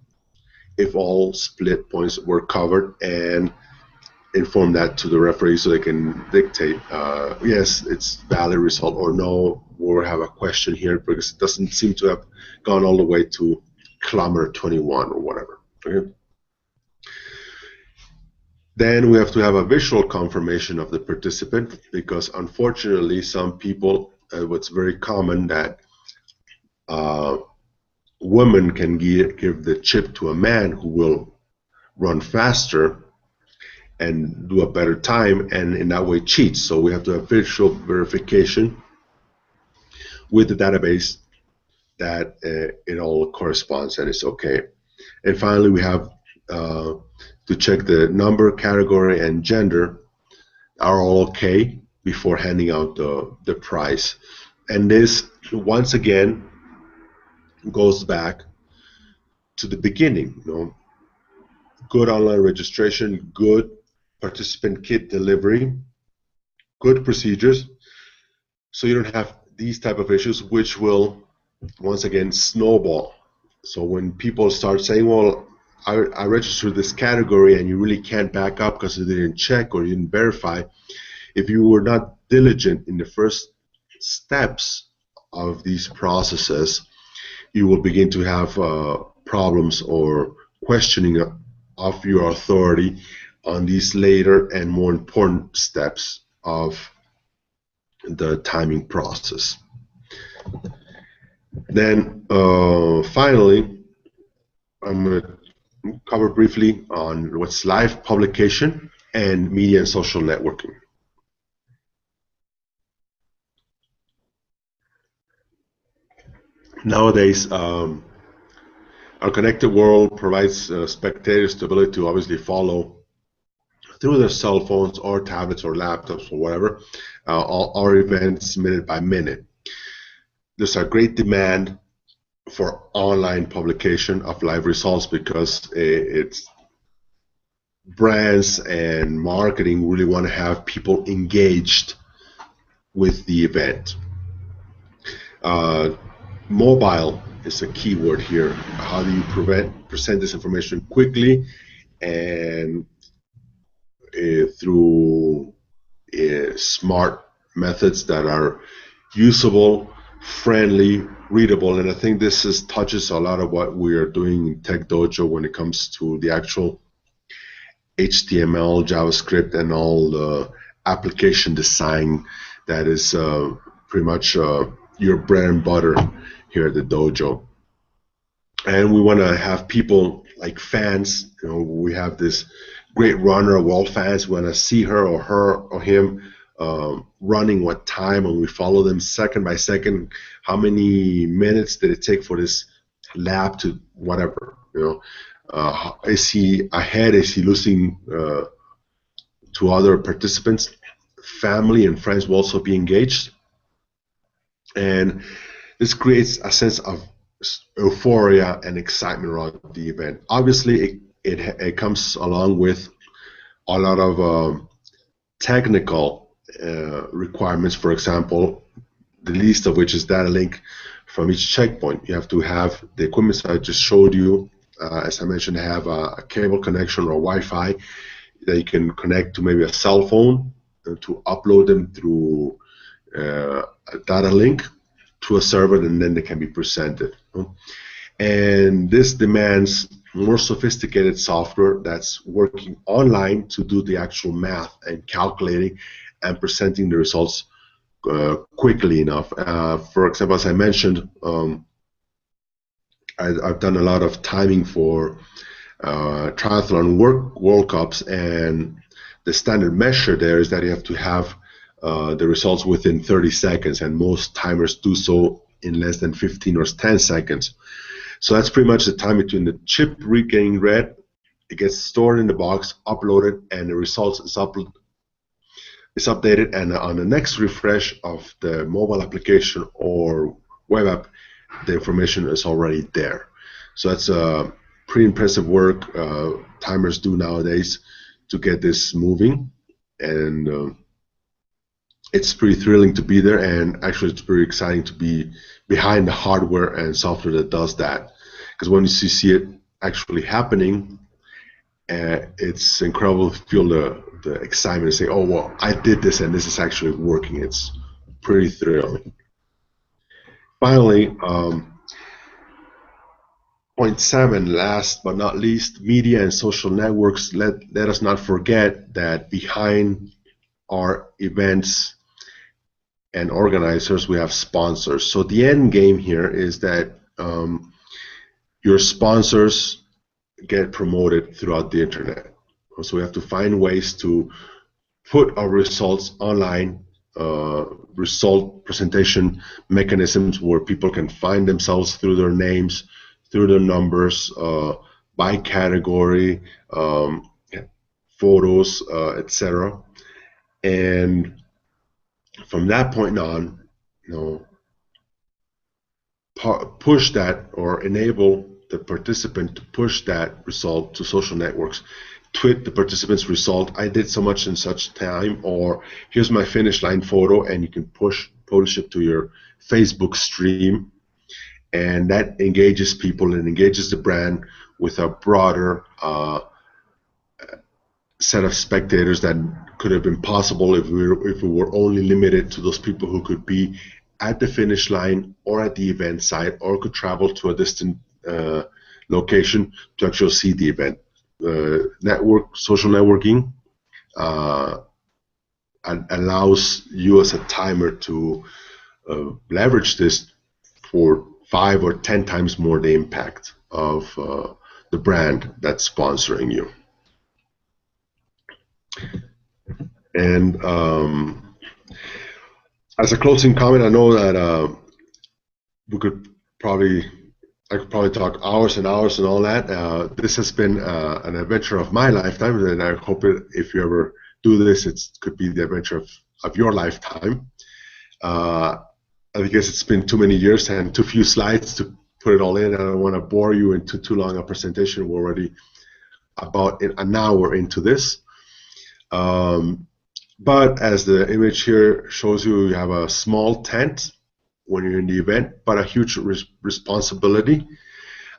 if all split points were covered and inform that to the referee so they can dictate, yes, it's valid result, or no, we'll have a question here because it doesn't seem to have gone all the way to kilometer 21 or whatever. Okay? Then we have to have a visual confirmation of the participant, because unfortunately some people, what's very common that women can give the chip to a man who will run faster and do a better time, and in that way cheat. So we have to have visual verification with the database that it all corresponds and it's okay. And finally, we have to check the number, category, and gender are all okay before handing out the prize. And this, once again, goes back to the beginning. Good online registration, good participant kit delivery, good procedures, so you don't have these type of issues, which will once again snowball. So when people start saying, well, I registered this category, and you really can't back up because you didn't check or you didn't verify, if you were not diligent in the first steps of these processes, you will begin to have problems or questioning of your authority on these later and more important steps of the timing process. Then finally, I'm going to cover briefly on what's live publication and media and social networking. Nowadays, our connected world provides spectators the ability to obviously follow through their cell phones or tablets or laptops or whatever, our events minute by minute. There's a great demand for online publication of live results because it's brands and marketing really want to have people engaged with the event. Mobile is a key word here. How do you present this information quickly and through smart methods that are usable, friendly, readable? And I think this touches a lot of what we are doing in TechDojo when it comes to the actual HTML, JavaScript, and all the application design that is pretty much your bread and butter here at the dojo. And we want to have people like fans. We have this great runner, world fans. We want to see her or him running what time, and we follow them second by second. How many minutes did it take for this lap to whatever? Is he ahead? Is he losing to other participants? Family and friends will also be engaged, and this creates a sense of euphoria and excitement around the event. Obviously, it comes along with a lot of technical requirements. For example, the least of which is data link from each checkpoint. You have to have the equipment I just showed you. As I mentioned, have a cable connection or Wi-Fi that you can connect to maybe a cell phone to upload them through a data link to a server, and then they can be presented. And this demands more sophisticated software that's working online to do the actual math and calculating and presenting the results quickly enough. For example, as I mentioned, I've done a lot of timing for triathlon World Cups, and the standard measure there is that you have to have the results within 30 seconds, and most timers do so in less than 15 or 10 seconds. So that's pretty much the time between the chip getting read, it gets stored in the box, uploaded, and the results is updated, and on the next refresh of the mobile application or web app, the information is already there. So that's pretty impressive work timers do nowadays to get this moving. And it's pretty thrilling to be there, and actually it's pretty exciting to be behind the hardware and software that does that. Because when you see it actually happening, it's incredible to feel the excitement and say, oh, well, I did this and this is actually working. It's pretty thrilling. Finally, point 7, last but not least, media and social networks. Let us not forget that behind our events and organizers, we have sponsors. So the end game here is that your sponsors get promoted throughout the internet. So we have to find ways to put our results online, result presentation mechanisms where people can find themselves through their names, through their numbers, by category, photos, etc. And from that point on, push that or enable the participant to push that result to social networks. Tweet the participant's result. I did so much in such time, or here's my finish line photo, and you can publish it to your Facebook stream, and that engages people and engages the brand with a broader set of spectators that could have been possible if we were only limited to those people who could be at the finish line or at the event site, or could travel to a distant location to actually see the event. Social networking allows you as a timer to leverage this for 5 or 10 times more the impact of the brand that's sponsoring you. And as a closing comment, I know that I could probably talk hours and hours and all that. This has been an adventure of my lifetime, and I hope if you ever do this, it could be the adventure of your lifetime. I guess it's been too many years and too few slides to put it all in. I don't want to bore you into too long a presentation. We're already about an hour into this. But as the image here shows you, you have a small tent when you're in the event, but a huge responsibility.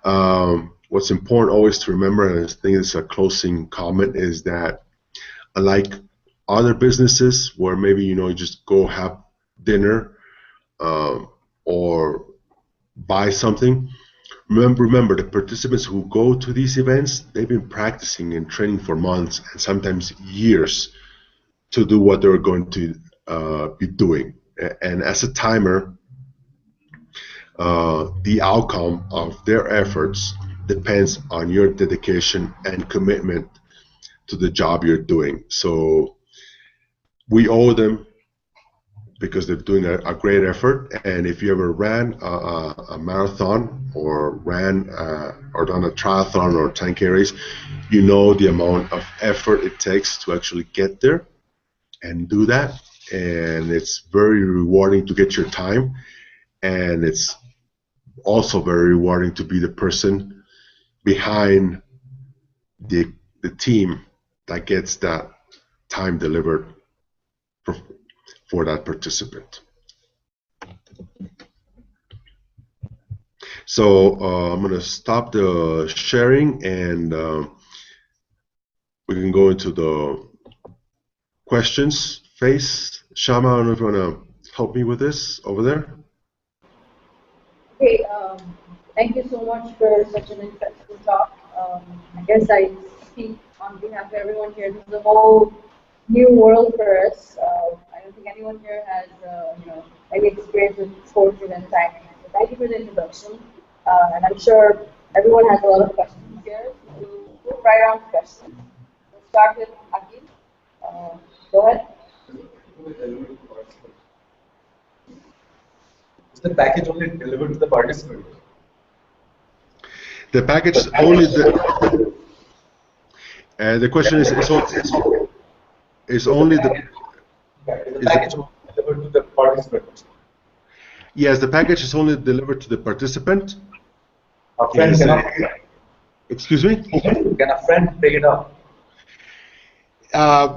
What's important always to remember, and I think it's a closing comment, is that unlike other businesses where maybe you just go have dinner or buy something, remember the participants who go to these events, they've been practicing and training for months and sometimes years to do what they're going to be doing. And as a timer, the outcome of their efforts depends on your dedication and commitment to the job you're doing. So we owe them because they're doing a great effort. And if you ever ran a marathon or ran or done a triathlon or 10K race, you know the amount of effort it takes to actually get there and do that. And it's very rewarding to get your time, and it's also very rewarding to be the person behind the team that gets that time delivered for that participant. So I'm going to stop the sharing, and we can go into the questions phase. Shama, I don't know if you want to help me with this over there. Okay, thank you so much for such an interesting talk. I guess I speak on behalf of everyone here. This is a whole new world for us. I don't think anyone here has, any experience with sports event timing. So thank you for the introduction, and I'm sure everyone has a lot of questions here. We'll move right on to questions. We'll start with Akil. Go ahead. Is the package only delivered to the participant? The package is only the question is only the package only delivered to the participant? Yes, the package is only delivered to the participant. A friend cannot. Excuse me? Can a friend pick it up?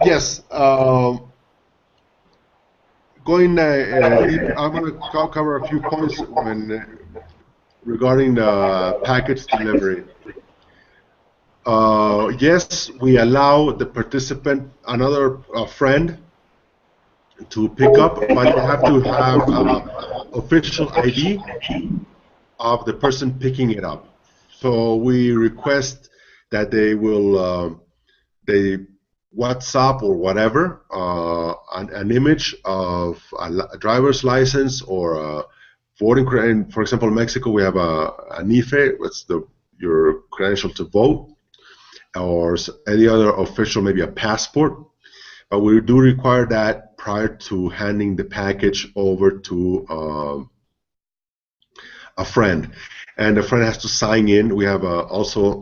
Yes. going, I'm going to cover a few points regarding the package delivery. Yes, we allow the participant, another friend, to pick up, but they have to have official ID of the person picking it up. So we request that they will they WhatsApp or whatever an image of a driver's license or a voting credential. For example, in Mexico we have an IFE, what's your credential to vote, or any other official, maybe a passport. But we do require that prior to handing the package over to a friend, and the friend has to sign in. We have also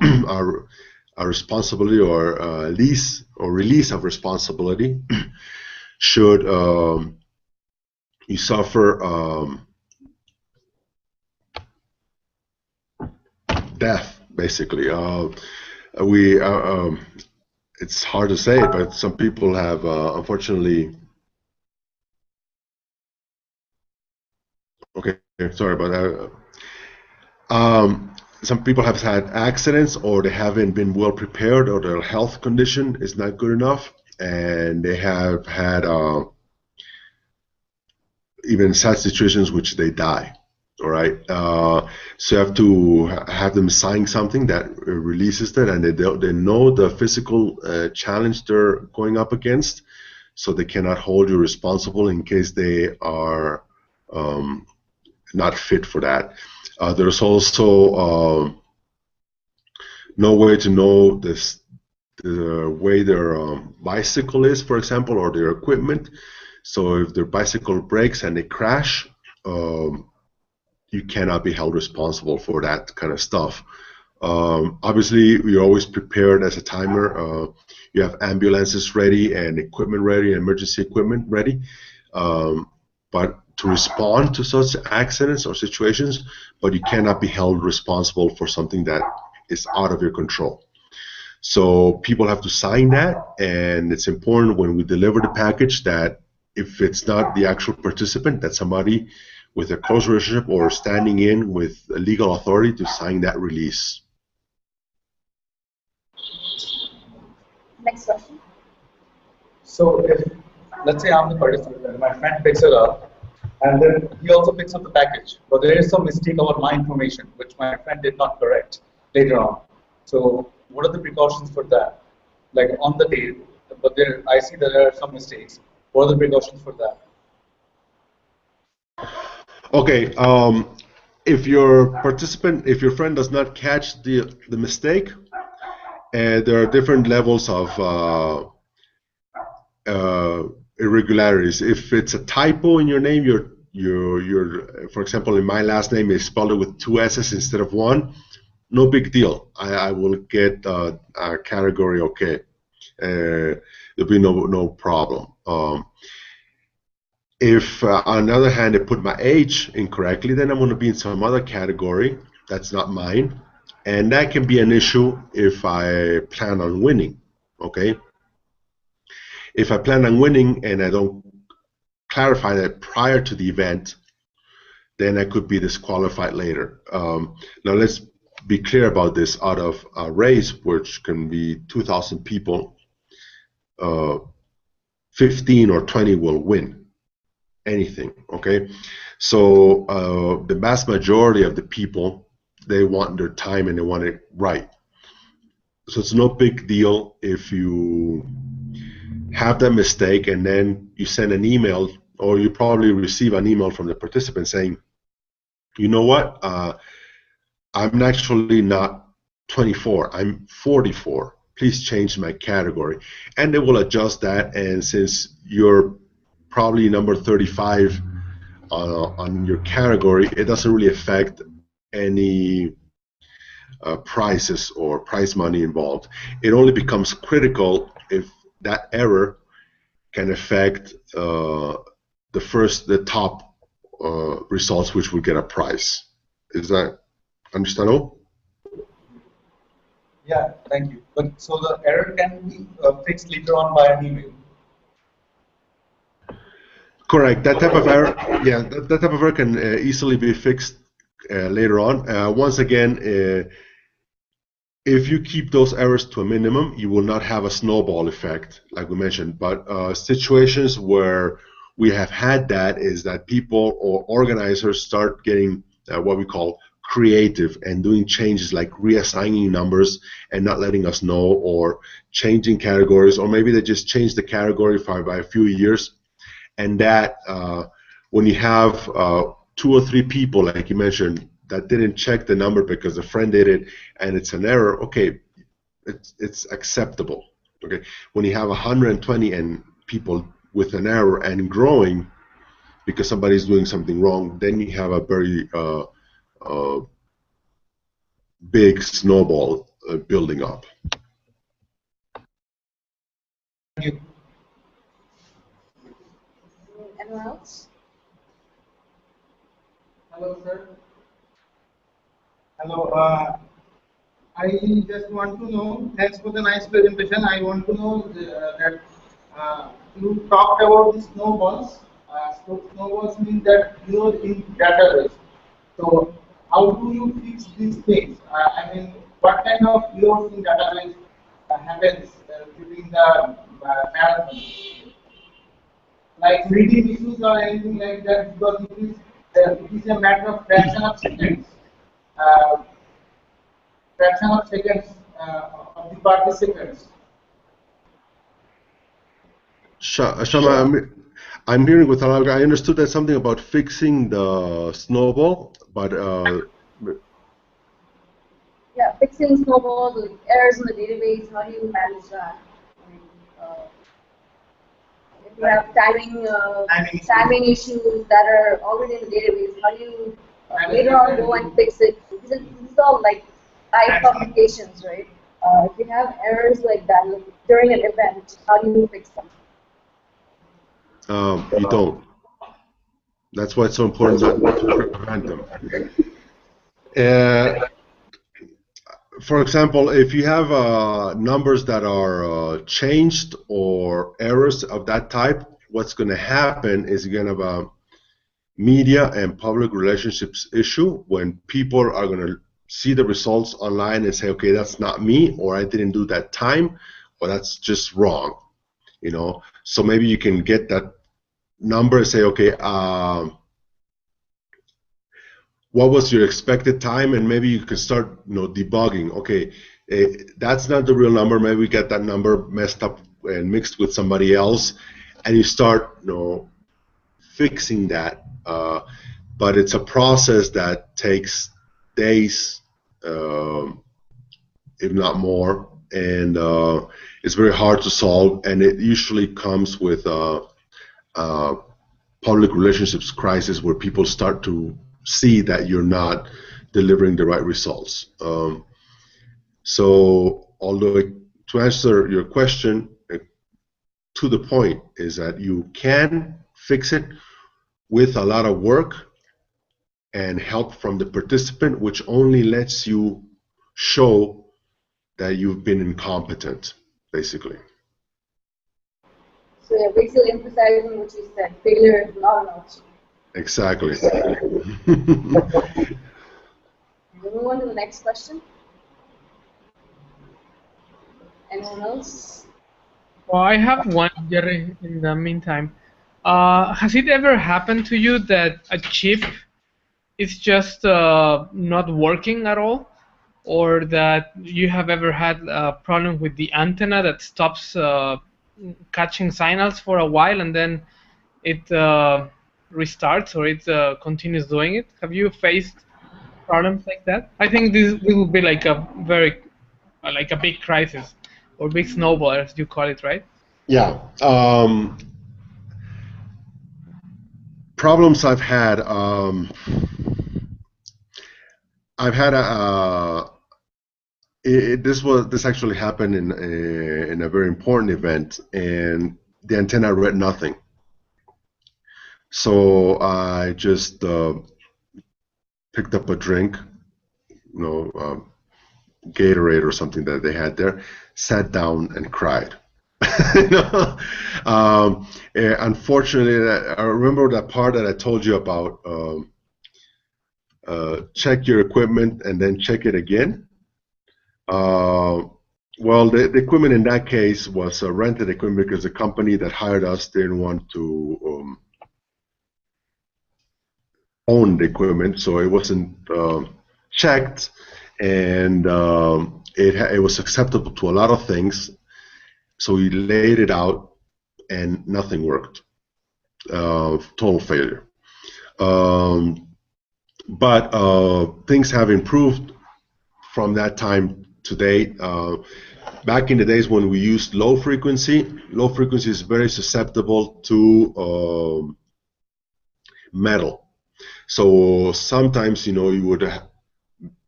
a responsibility or lease or release of responsibility should you suffer death, basically. It's hard to say, but some people have unfortunately. Okay, sorry about that. Some people have had accidents, or they haven't been well prepared, or their health condition is not good enough, and they have had even sad situations which they die. All right, so you have to have them sign something that releases that, and they know the physical challenge they're going up against, so they cannot hold you responsible in case they are not fit for that. There's also no way to know the way their bicycle is, for example, or their equipment. So if their bicycle breaks and they crash, you cannot be held responsible for that kind of stuff. Obviously, you're always prepared as a timer. You have ambulances ready and equipment ready, emergency equipment ready. But to respond to such accidents or situations, but you cannot be held responsible for something that is out of your control. So people have to sign that, and it's important when we deliver the package that if it's not the actual participant, that somebody with a close relationship or standing in with a legal authority to sign that release. Next question. So if, let's say I'm the participant and my friend picks it up, and then he also picks up the package, but there is some mistake about my information which my friend did not correct later on. So what are the precautions for that? Like on the day, but there I see that there are some mistakes. What are the precautions for that? Okay, if your friend does not catch the mistake, there are different levels of irregularities. If it's a typo in your name, for example, in my last name is spelled with 2 S's instead of 1. No big deal. I will get a category okay. There'll be no problem. If on the other hand, I put my age incorrectly, then I'm going to be in some other category that's not mine, and that can be an issue if I plan on winning. Okay. If I plan on winning and I don't clarify that prior to the event, then I could be disqualified later. Now let's be clear about this. Out of a race, which can be 2,000 people, 15 or 20 will win anything. Okay, so the vast majority of the people, they want their time and they want it right. So it's no big deal if you have that mistake and then you send an email, or you probably receive an email from the participant saying, you know what, I'm actually not 24, I'm 44. Please change my category. And they will adjust that, and since you're probably number 35 on your category, it doesn't really affect any prizes or prize money involved. It only becomes critical if that error can affect the top results, which will get a prize. Is that understandable? Yeah, thank you. But so the error can be fixed later on by an email. Correct. That type of error, yeah, that type of error can easily be fixed later on. Once again, if you keep those errors to a minimum, you will not have a snowball effect, like we mentioned. But situations where we have had that is that people or organizers start getting what we call creative and doing changes like reassigning numbers and not letting us know, or changing categories, or maybe they just change the category by a few years. And that when you have 2 or 3 people, like you mentioned, that didn't check the number because a friend did it and it's an error, okay, it's acceptable. Okay, when you have 120 and people with an error and growing because somebody's doing something wrong, then you have a very big snowball building up. Thank you. Anyone else? Hello, sir. Hello. I just want to know, thanks for the nice presentation. I want to know that you talked about the snowballs. So snowballs mean that you're in database. So how do you fix these things? I mean, what kind of errors in database happens during the marathon? Like reading issues or anything like that, because it is a matter of fraction of seconds. Uh, Fraction of seconds of the participants. Shama, I'm hearing with Alaga. I understood that something about fixing the snowball, but Yeah, fixing snowballs, like errors in the database. How do you manage that? I mean, if you have timing issues that are already in the database, how do you later on go and fix it? Because this is all like live publications, right? If you have errors like that like during an event, how do you fix them? you don't. That's why it's so important not to prevent them. For example, if you have numbers that are changed or errors of that type, what's going to happen is you're going to have a media and public relationships issue when people are going to see the results online and say, okay, that's not me, or I didn't do that time, or that's just wrong. You know, so maybe you can get that number and say, okay, what was your expected time, and maybe you can start, debugging. Okay, that's not the real number. Maybe we get that number messed up and mixed with somebody else, and you start, fixing that. But it's a process that takes days, if not more, and it's very hard to solve. And it usually comes with public relationships crisis where people start to see that you're not delivering the right results. So, although to answer your question to the point is that you can fix it with a lot of work and help from the participant, which only lets you show that you've been incompetent, basically. So you're basically emphasizing what you said. Failure is not an option. Exactly. We'll move on to the next question. Anyone else? Well, I have one, Jerry, in the meantime. Has it ever happened to you that a chip is just not working at all? Or that you have ever had a problem with the antenna that stops catching signals for a while and then it restarts, or it continues doing it? Have you faced problems like that? I think this will be like a very, like a big crisis, or big snowball, as you call it, right? Yeah. Problems I've had. I've had this actually happened in a very important event, and the antenna read nothing. So I just picked up a drink, Gatorade or something that they had there, sat down and cried. You know? Unfortunately, I remember that part that I told you about. Check your equipment and then check it again. Well, the equipment in that case was rented equipment because the company that hired us didn't want to own the equipment, so it wasn't checked, and it was acceptable to a lot of things. So we laid it out, and nothing worked. Total failure. But things have improved from that time to date. Back in the days when we used low frequency is very susceptible to metal. So sometimes, you know, you would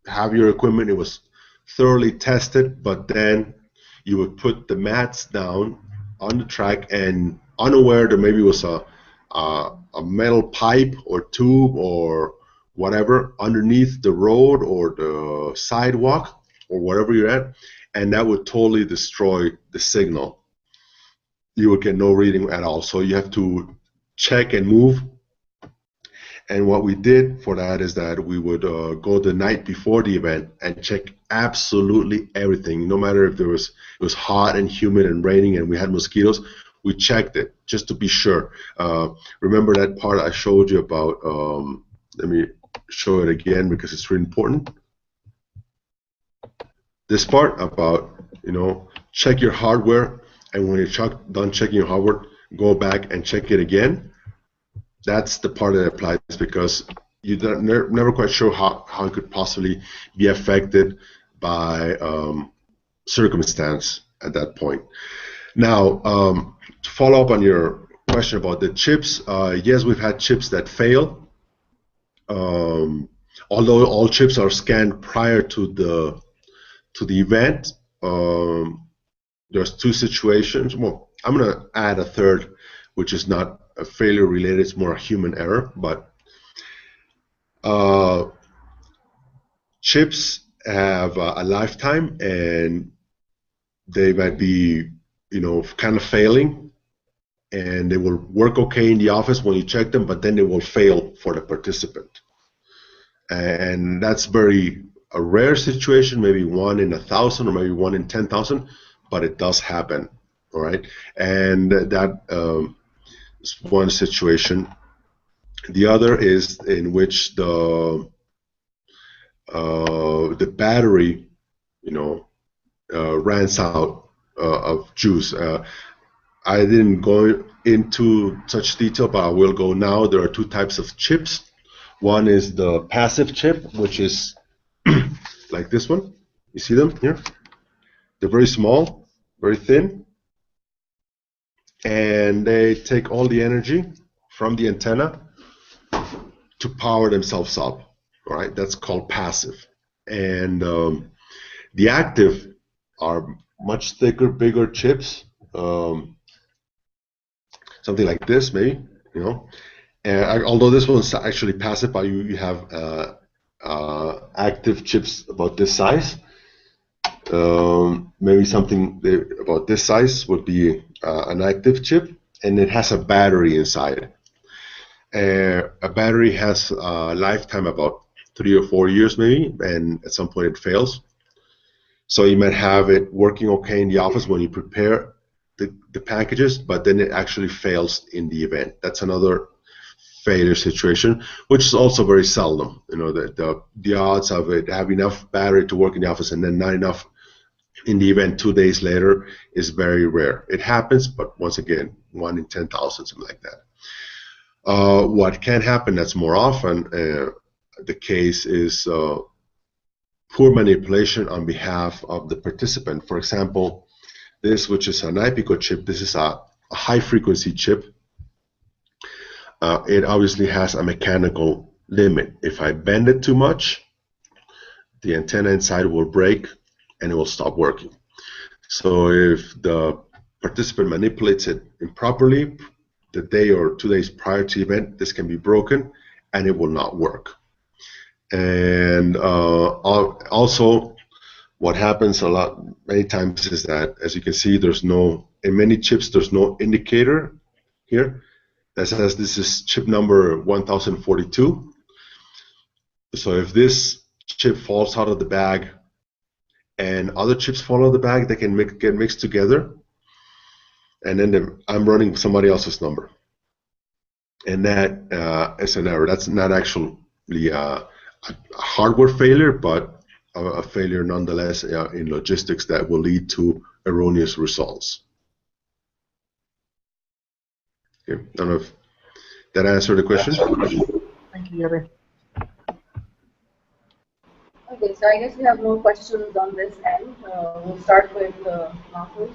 have your equipment, it was thoroughly tested, but then you would put the mats down on the track and unaware there maybe was a metal pipe or tube or whatever underneath the road or the sidewalk or wherever you're at, and that would totally destroy the signal. You would get no reading at all. So you have to check and move. And what we did for that is that we would go the night before the event and check absolutely everything. No matter if it was hot and humid and raining and we had mosquitoes, we checked it just to be sure. Remember that part I showed you about, let me show it again because it's really important. This part about, you know, check your hardware, and when you're done checking your hardware, go back and check it again. That's the part that applies because you're never quite sure how it could possibly be affected by circumstance at that point. Now, to follow up on your question about the chips, yes, we've had chips that fail. Although all chips are scanned prior to the event, there's two situations. Well, I'm going to add a third, which is not a failure related, it's more a human error, but chips have a lifetime and they might be, you know, kind of failing, and they will work okay in the office when you check them, but then they will fail for the participant. And that's a rare situation, maybe 1 in 1,000 or maybe 1 in 10,000, but it does happen, all right? And that is one situation. The other is in which the battery, you know, runs out of juice. I didn't go into such detail, but I will go now. There are two types of chips. One is the passive chip, which is like this one. You see them here? They're very small, very thin, and they take all the energy from the antenna to power themselves up. All right, that's called passive. And the active are much thicker, bigger chips, something like this, maybe, you know. And although this one's actually passive, but you have active chips about this size. Maybe something about this size would be an active chip, and it has a battery inside. A battery has a lifetime about 3 or 4 years maybe, and at some point it fails. So you might have it working okay in the office when you prepare the packages, but then it actually fails in the event. That's another failure situation, which is also very seldom. You know, the odds of it having enough battery to work in the office and then not enough in the event 2 days later is very rare. It happens, but once again, 1 in 10,000, something like that. What can happen that's more often the case is poor manipulation on behalf of the participant. For example, this, which is an iPico chip, this is a high-frequency chip. It obviously has a mechanical limit. If I bend it too much, the antenna inside will break and it will stop working. So if the participant manipulates it improperly, the day or 2 days prior to the event, this can be broken and it will not work. And also, what happens many times is that, as you can see, there's no in many chips there's no indicator here that says this is chip number 1042. So if this chip falls out of the bag and other chips fall out of the bag, they can get mixed together, and then I'm running somebody else's number, and that is an error. That's not actually a hardware failure, but a failure nonetheless in logistics that will lead to erroneous results. Okay. I don't know if that answered the question. Thank you, Jerry. Okay, so I guess we have no questions on this end. We'll start with Marcus.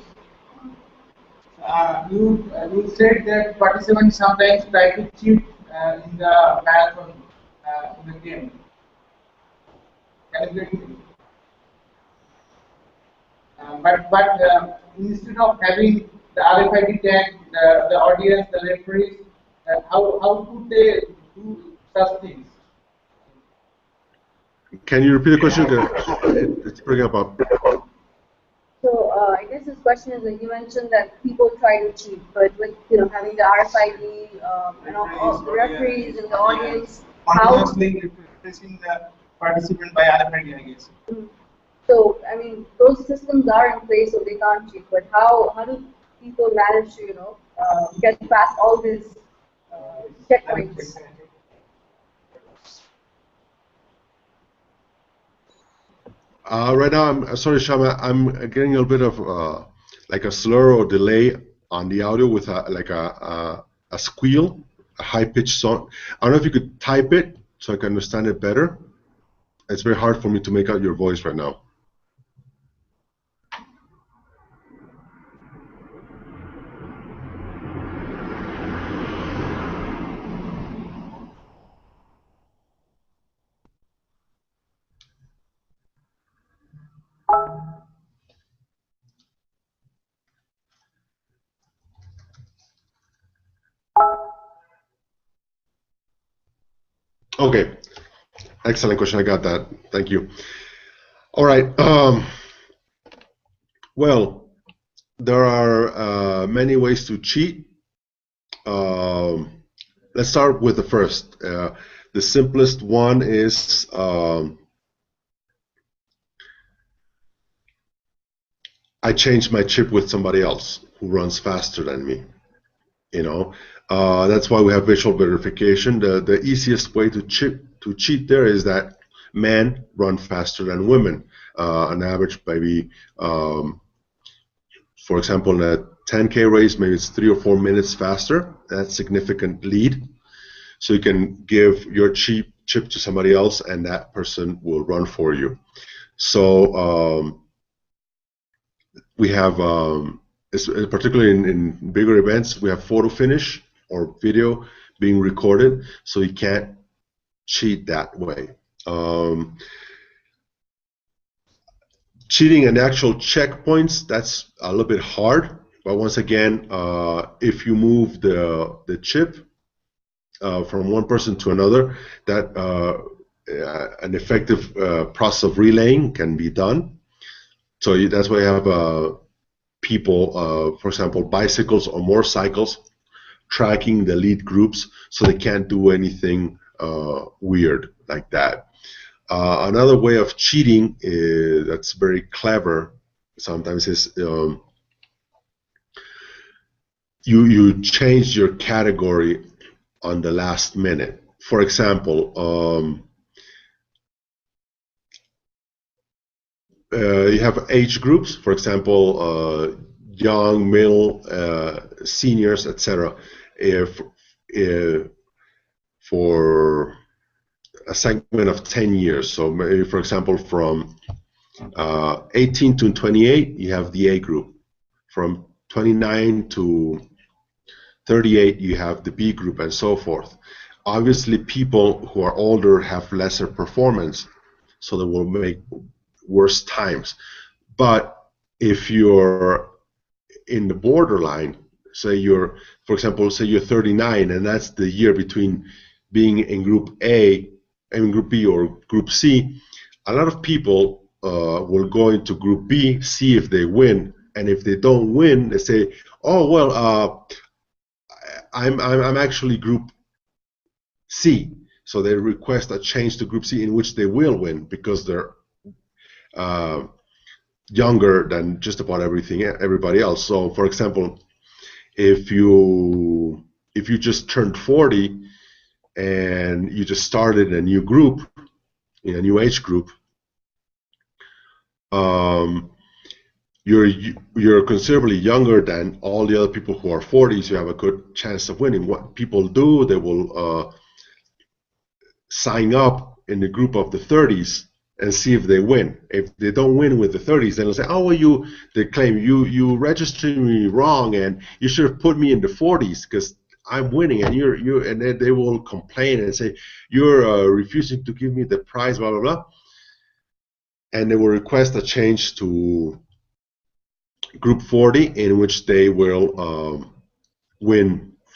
You said that participants sometimes try to cheat in the marathon in the game. Calculating. But instead of having the RFID tag, the audience, the referees, how could they do such things? Can you repeat the question? It's bringing up. So I guess his question is that you mentioned that people try to cheat, but with having the RFID and all the referees and the audience, Continuously replacing the participant by RFID, I guess. So I mean, those systems are in place, so they can't cheat. But how do people manage to get past all these checkpoints? Right now, I'm sorry, Shama. I'm getting a little bit of like a slur or delay on the audio with a squeal, a high-pitched sound. I don't know if you could type it so I can understand it better. It's very hard for me to make out your voice right now. Okay, excellent question. I got that. Thank you. All right. Well, there are many ways to cheat. Let's start with the first. The simplest one is I change my chip with somebody else who runs faster than me. That's why we have visual verification. The easiest way to cheat there is that men run faster than women. On average, maybe, for example, in a 10K race, maybe it's 3 or 4 minutes faster. That's significant lead. So you can give your chip to somebody else, and that person will run for you. So we have, particularly in bigger events, we have photo finish or video being recorded, so you can't cheat that way. Cheating in actual checkpoints, that's a little bit hard, but once again, if you move the chip from one person to another, that an effective process of relaying can be done. So that's why you have people, for example, bicycles or motorcycles, tracking the lead groups so they can't do anything weird like that. Another way of cheating that's very clever sometimes is you change your category on the last minute. For example, you have age groups, for example, young, middle, seniors, etc. For a segment of 10 years. So maybe, for example, from 18 to 28, you have the A group. From 29 to 38, you have the B group, and so forth. Obviously, people who are older have lesser performance, so they will make worse times. But if you're in the borderline, say you're, for example, say you're 39, and that's the year between being in Group A, in Group B or Group C, a lot of people will go into Group B, see if they win, and if they don't win, they say, "Oh well, I'm actually Group C." So they request a change to Group C, in which they will win because they're younger than just about everybody else. So, for example, if you just turned 40 and you just started a new group, in a new age group, you're considerably younger than all the other people who are 40s. You have a good chance of winning. What people do, they will sign up in the group of the 30s and see if they win. If they don't win with the 30s, then they'll say, "Oh, well, they claim you registered me wrong, and you should have put me in the 40s because I'm winning." And and then they will complain and say, "You're refusing to give me the prize, blah blah blah." And they will request a change to Group 40, in which they will win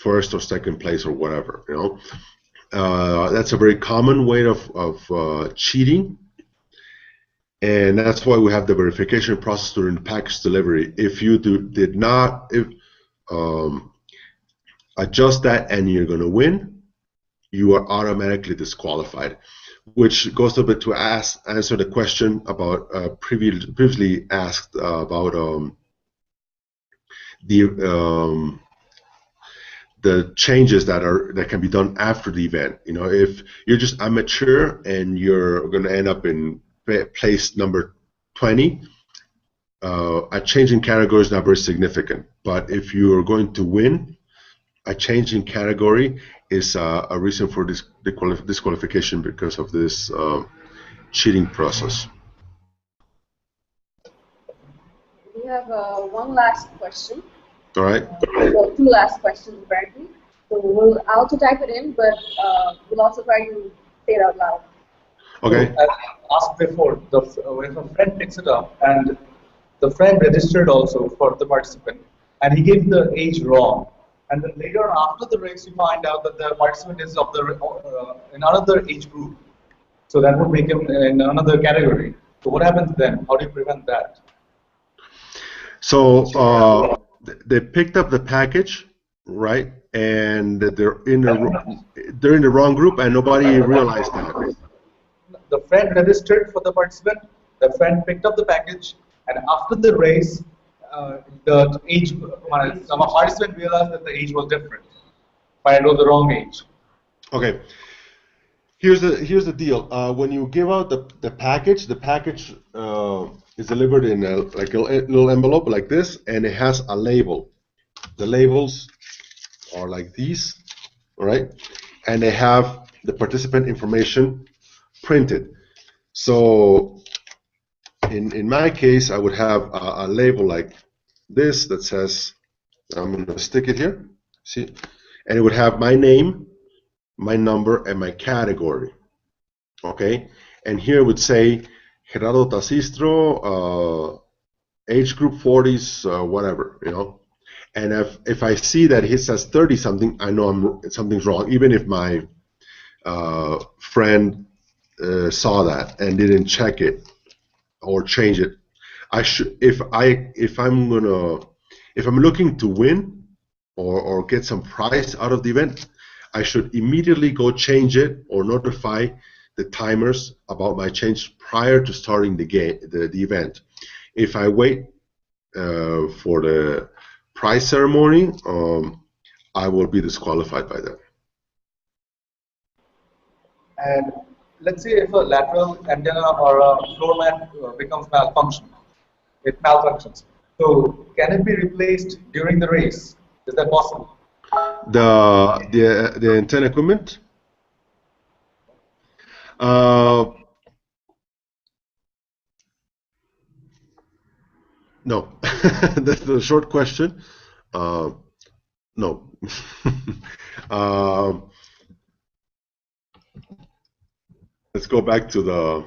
first or second place or whatever. That's a very common way of cheating. And that's why we have the verification process during package delivery. If you did not adjust that and you're going to win, you are automatically disqualified. Which goes a bit to answer the question about previously asked about the changes that can be done after the event. If you're just amateur and you're going to end up in place number 20, a change in category is not very significant. But if you are going to win, a change in category is a reason for disqualification because of this cheating process. We have one last question. All right. Well, two last questions apparently. So I'll also type it in, but we'll also try to say it out loud. Okay. So, as asked before, when a friend picks it up and the friend registered also for the participant, and he gave the age wrong, and then later on after the race you find out that the participant is of in another age group, so that would make him in another category. So what happens then? How do you prevent that? So they picked up the package, right? And they're in the wrong group, and nobody realized that. The friend registered for the participant, the friend picked up the package, and after the race, the age, some participant realized that the age was different, but it was the wrong age. Okay. Here's the deal. When you give out the package is delivered in a little envelope like this, and it has a label. The labels are like these, all right? And they have the participant information printed. So in my case, I would have a label like this that says, I'm going to stick it here, see? And it would have my name, my number, and my category, okay? And here it would say, Gerardo Tasistro, age group 40s, whatever, And if I see that he says 30-something, I know something's wrong, even if my friend saw that and didn't check it or change it. I should, if I'm looking to win or get some prize out of the event, I should immediately go change it or notify the timers about my change prior to starting the event. If I wait for the prize ceremony, I will be disqualified by that. And let's say if a lateral antenna or a floor mat becomes malfunction, it malfunctions. So can it be replaced during the race? Is that possible? The antenna equipment? No. That's the short question. No. Let's go back to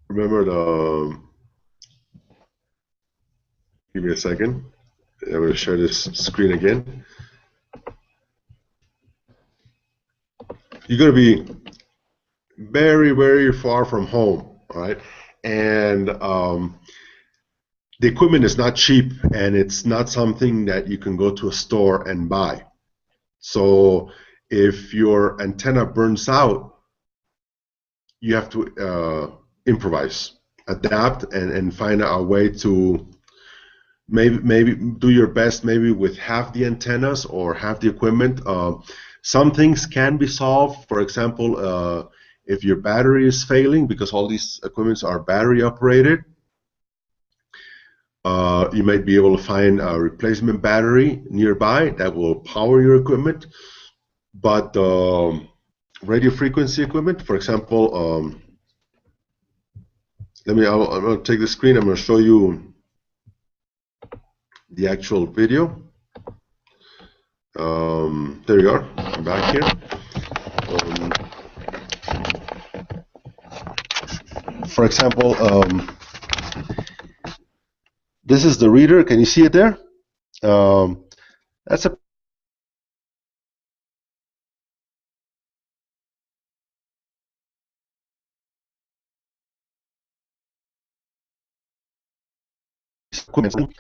remember give me a second. I'm going to share this screen again. You're going to be very, very far from home, all right? And the equipment is not cheap, and it's not something that you can go to a store and buy. So if your antenna burns out, you have to improvise, adapt, and find a way to maybe do your best, maybe with half the antennas or half the equipment. Some things can be solved. For example, if your battery is failing, because all these equipments are battery operated, you might be able to find a replacement battery nearby that will power your equipment. But radio frequency equipment, for example, I'm going to take the screen. I'm going to show you the actual video. There you are. I'm back here. For example, this is the reader. Can you see it there? That's a equipment.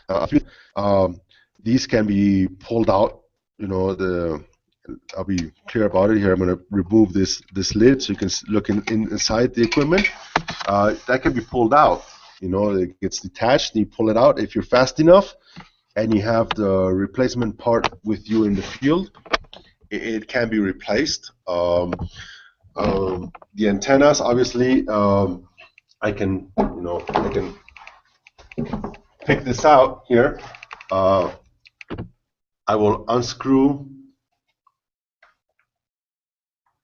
These can be pulled out. You know, I'll be clear about it here. I'm going to remove this lid so you can look inside the equipment. That can be pulled out. You know, it gets detached and you pull it out. If you're fast enough and you have the replacement part with you in the field, it can be replaced. The antennas, obviously, I can pick this out here. I will unscrew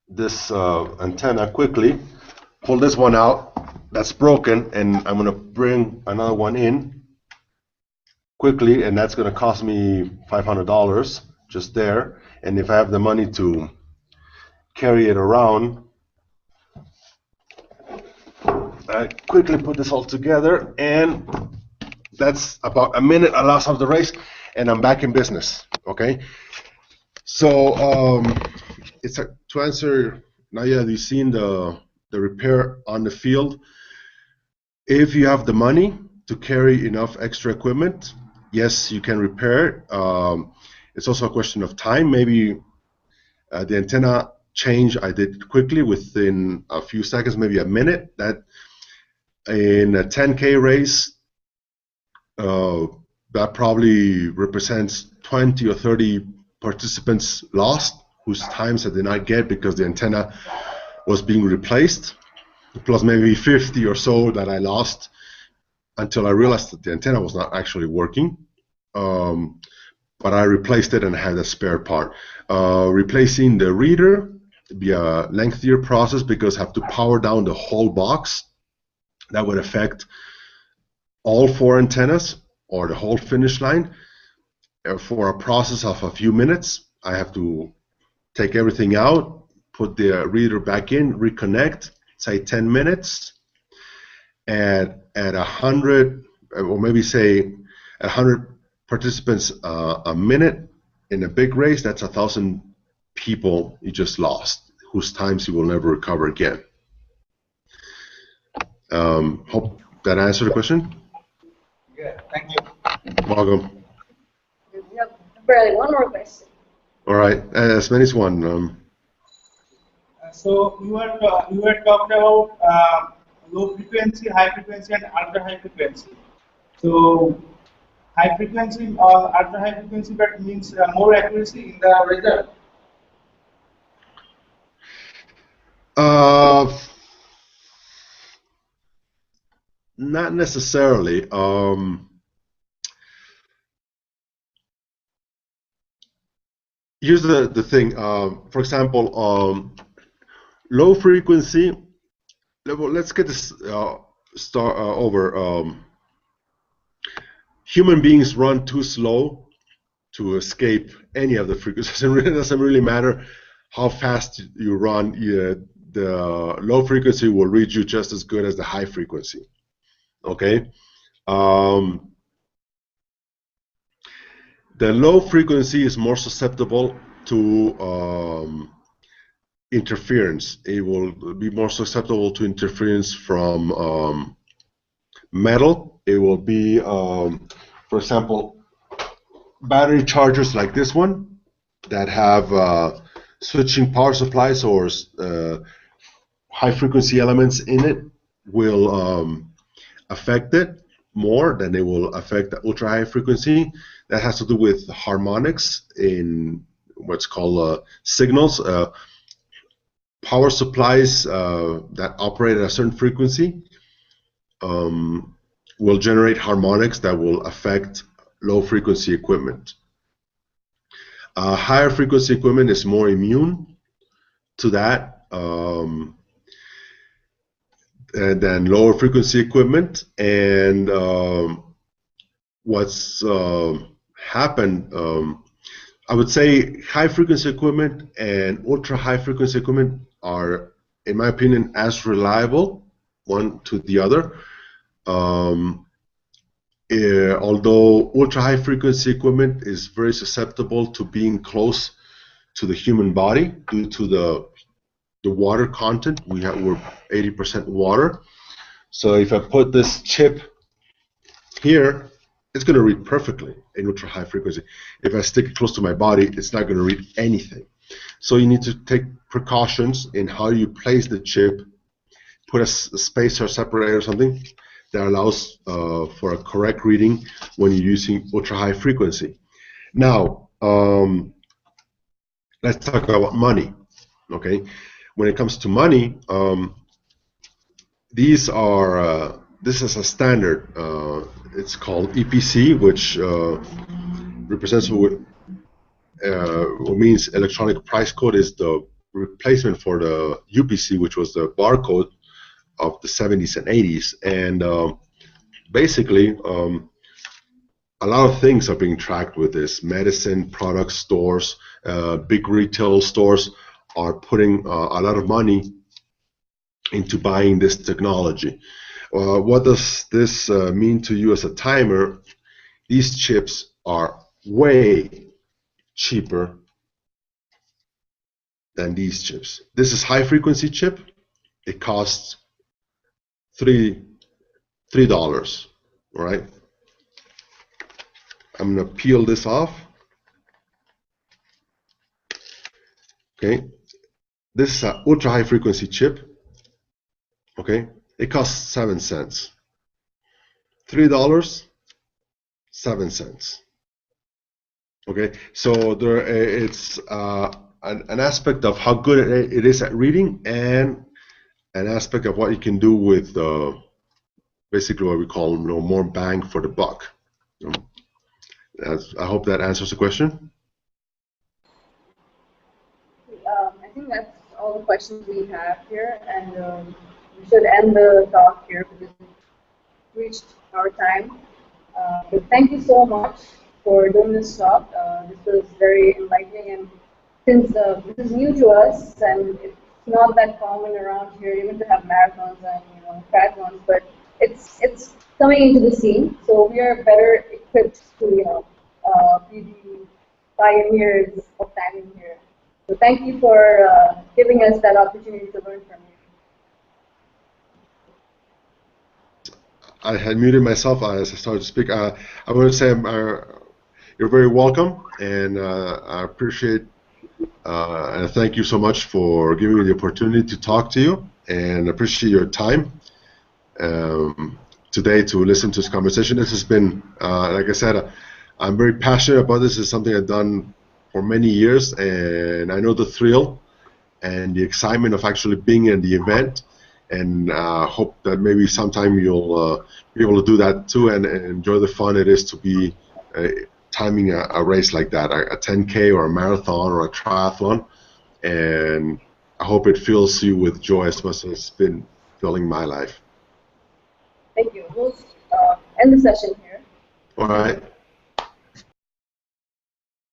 this antenna quickly, pull this one out that's broken, and I'm going to bring another one in quickly, and that's going to cost me $500 just there. And if I have the money to carry it around, I quickly put this all together, and that's about a minute I lost of the race, and I'm back in business. Okay, so to answer now, yeah, you've seen the repair on the field. If you have the money to carry enough extra equipment, yes, you can repair it. It's also a question of time. Maybe the antenna change I did quickly within a few seconds, maybe a minute. That in a 10K race, that probably represents 20 or 30 participants lost, whose times I did not get because the antenna was being replaced, plus maybe 50 or so that I lost until I realized that the antenna was not actually working. But I replaced it and I had a spare part. Replacing the reader would be a lengthier process because I have to power down the whole box. That would affect all 4 antennas or the whole finish line. For a process of a few minutes, I have to take everything out, put the reader back in, reconnect, say 10 minutes. At 100, or maybe say 100 participants a minute in a big race, that's 1,000 people you just lost, whose times you will never recover again. Hope that answered the question. Yeah, thank you. Welcome. We have barely one more question. All right, as many as one. So you were talking about low frequency, high frequency, and ultra high frequency. So high frequency or ultra high frequency, that means more accuracy in the result. Not necessarily. Here's the thing. For example, low frequency. Let's get this start over. Human beings run too slow to escape any of the frequencies. It doesn't really matter how fast you run. The low frequency will read you just as good as the high frequency. Okay. The low frequency is more susceptible to interference. It will be more susceptible to interference from metal It will be, for example, battery chargers like this one that have switching power supplies or high frequency elements in it will affect it more than it will affect the ultra high frequency. That has to do with harmonics in what's called signals. Power supplies that operate at a certain frequency will generate harmonics that will affect low frequency equipment. Higher frequency equipment is more immune to that than lower frequency equipment. And what's happened, I would say high frequency equipment and ultra high frequency equipment are, in my opinion, as reliable one to the other. Although ultra high frequency equipment is very susceptible to being close to the human body due to the water content. We're 80% water. So if I put this chip here, it's going to read perfectly in ultra high frequency. If I stick it close to my body, it's not going to read anything. So you need to take precautions in how you place the chip, put a spacer, separator, or something that allows for a correct reading when you're using ultra high frequency. Now, let's talk about money. Okay, when it comes to money, this is a standard. It's called EPC, which represents what means electronic price code, is the replacement for the UPC, which was the barcode of the 70s and 80s. And basically, a lot of things are being tracked with this. Medicine product stores, big retail stores are putting a lot of money into buying this technology. What does this mean to you as a timer? These chips are way cheaper than these chips. This is high frequency chip. It costs $3, all right? I'm gonna peel this off. Okay, this is an ultra high frequency chip. Okay, it costs 7 cents. $3, 7 cents. Okay, so it's an aspect of how good it is at reading, and an aspect of what you can do with basically what we call more bang for the buck. I hope that answers the question. I think that's all the questions we have here, and we should end the talk here because we've reached our time. But thank you so much for doing this talk. This was very enlightening, and since this is new to us and it's not that common around here, even to have marathons and triathlons, but it's coming into the scene, so we are better equipped to be the pioneers of timing here. So thank you for giving us that opportunity to learn from you. I had muted myself as I started to speak. I want to say you're very welcome, and I appreciate and thank you so much for giving me the opportunity to talk to you, and appreciate your time today to listen to this conversation. This has been, like I said, I'm very passionate about this. It's something I've done for many years, and I know the thrill and the excitement of actually being in the event, and hope that maybe sometime you'll be able to do that too, and enjoy the fun it is to be timing a race like that, a 10K or a marathon or a triathlon, and I hope it fills you with joy as much as it's been filling my life. Thank you. We'll end the session here. All right.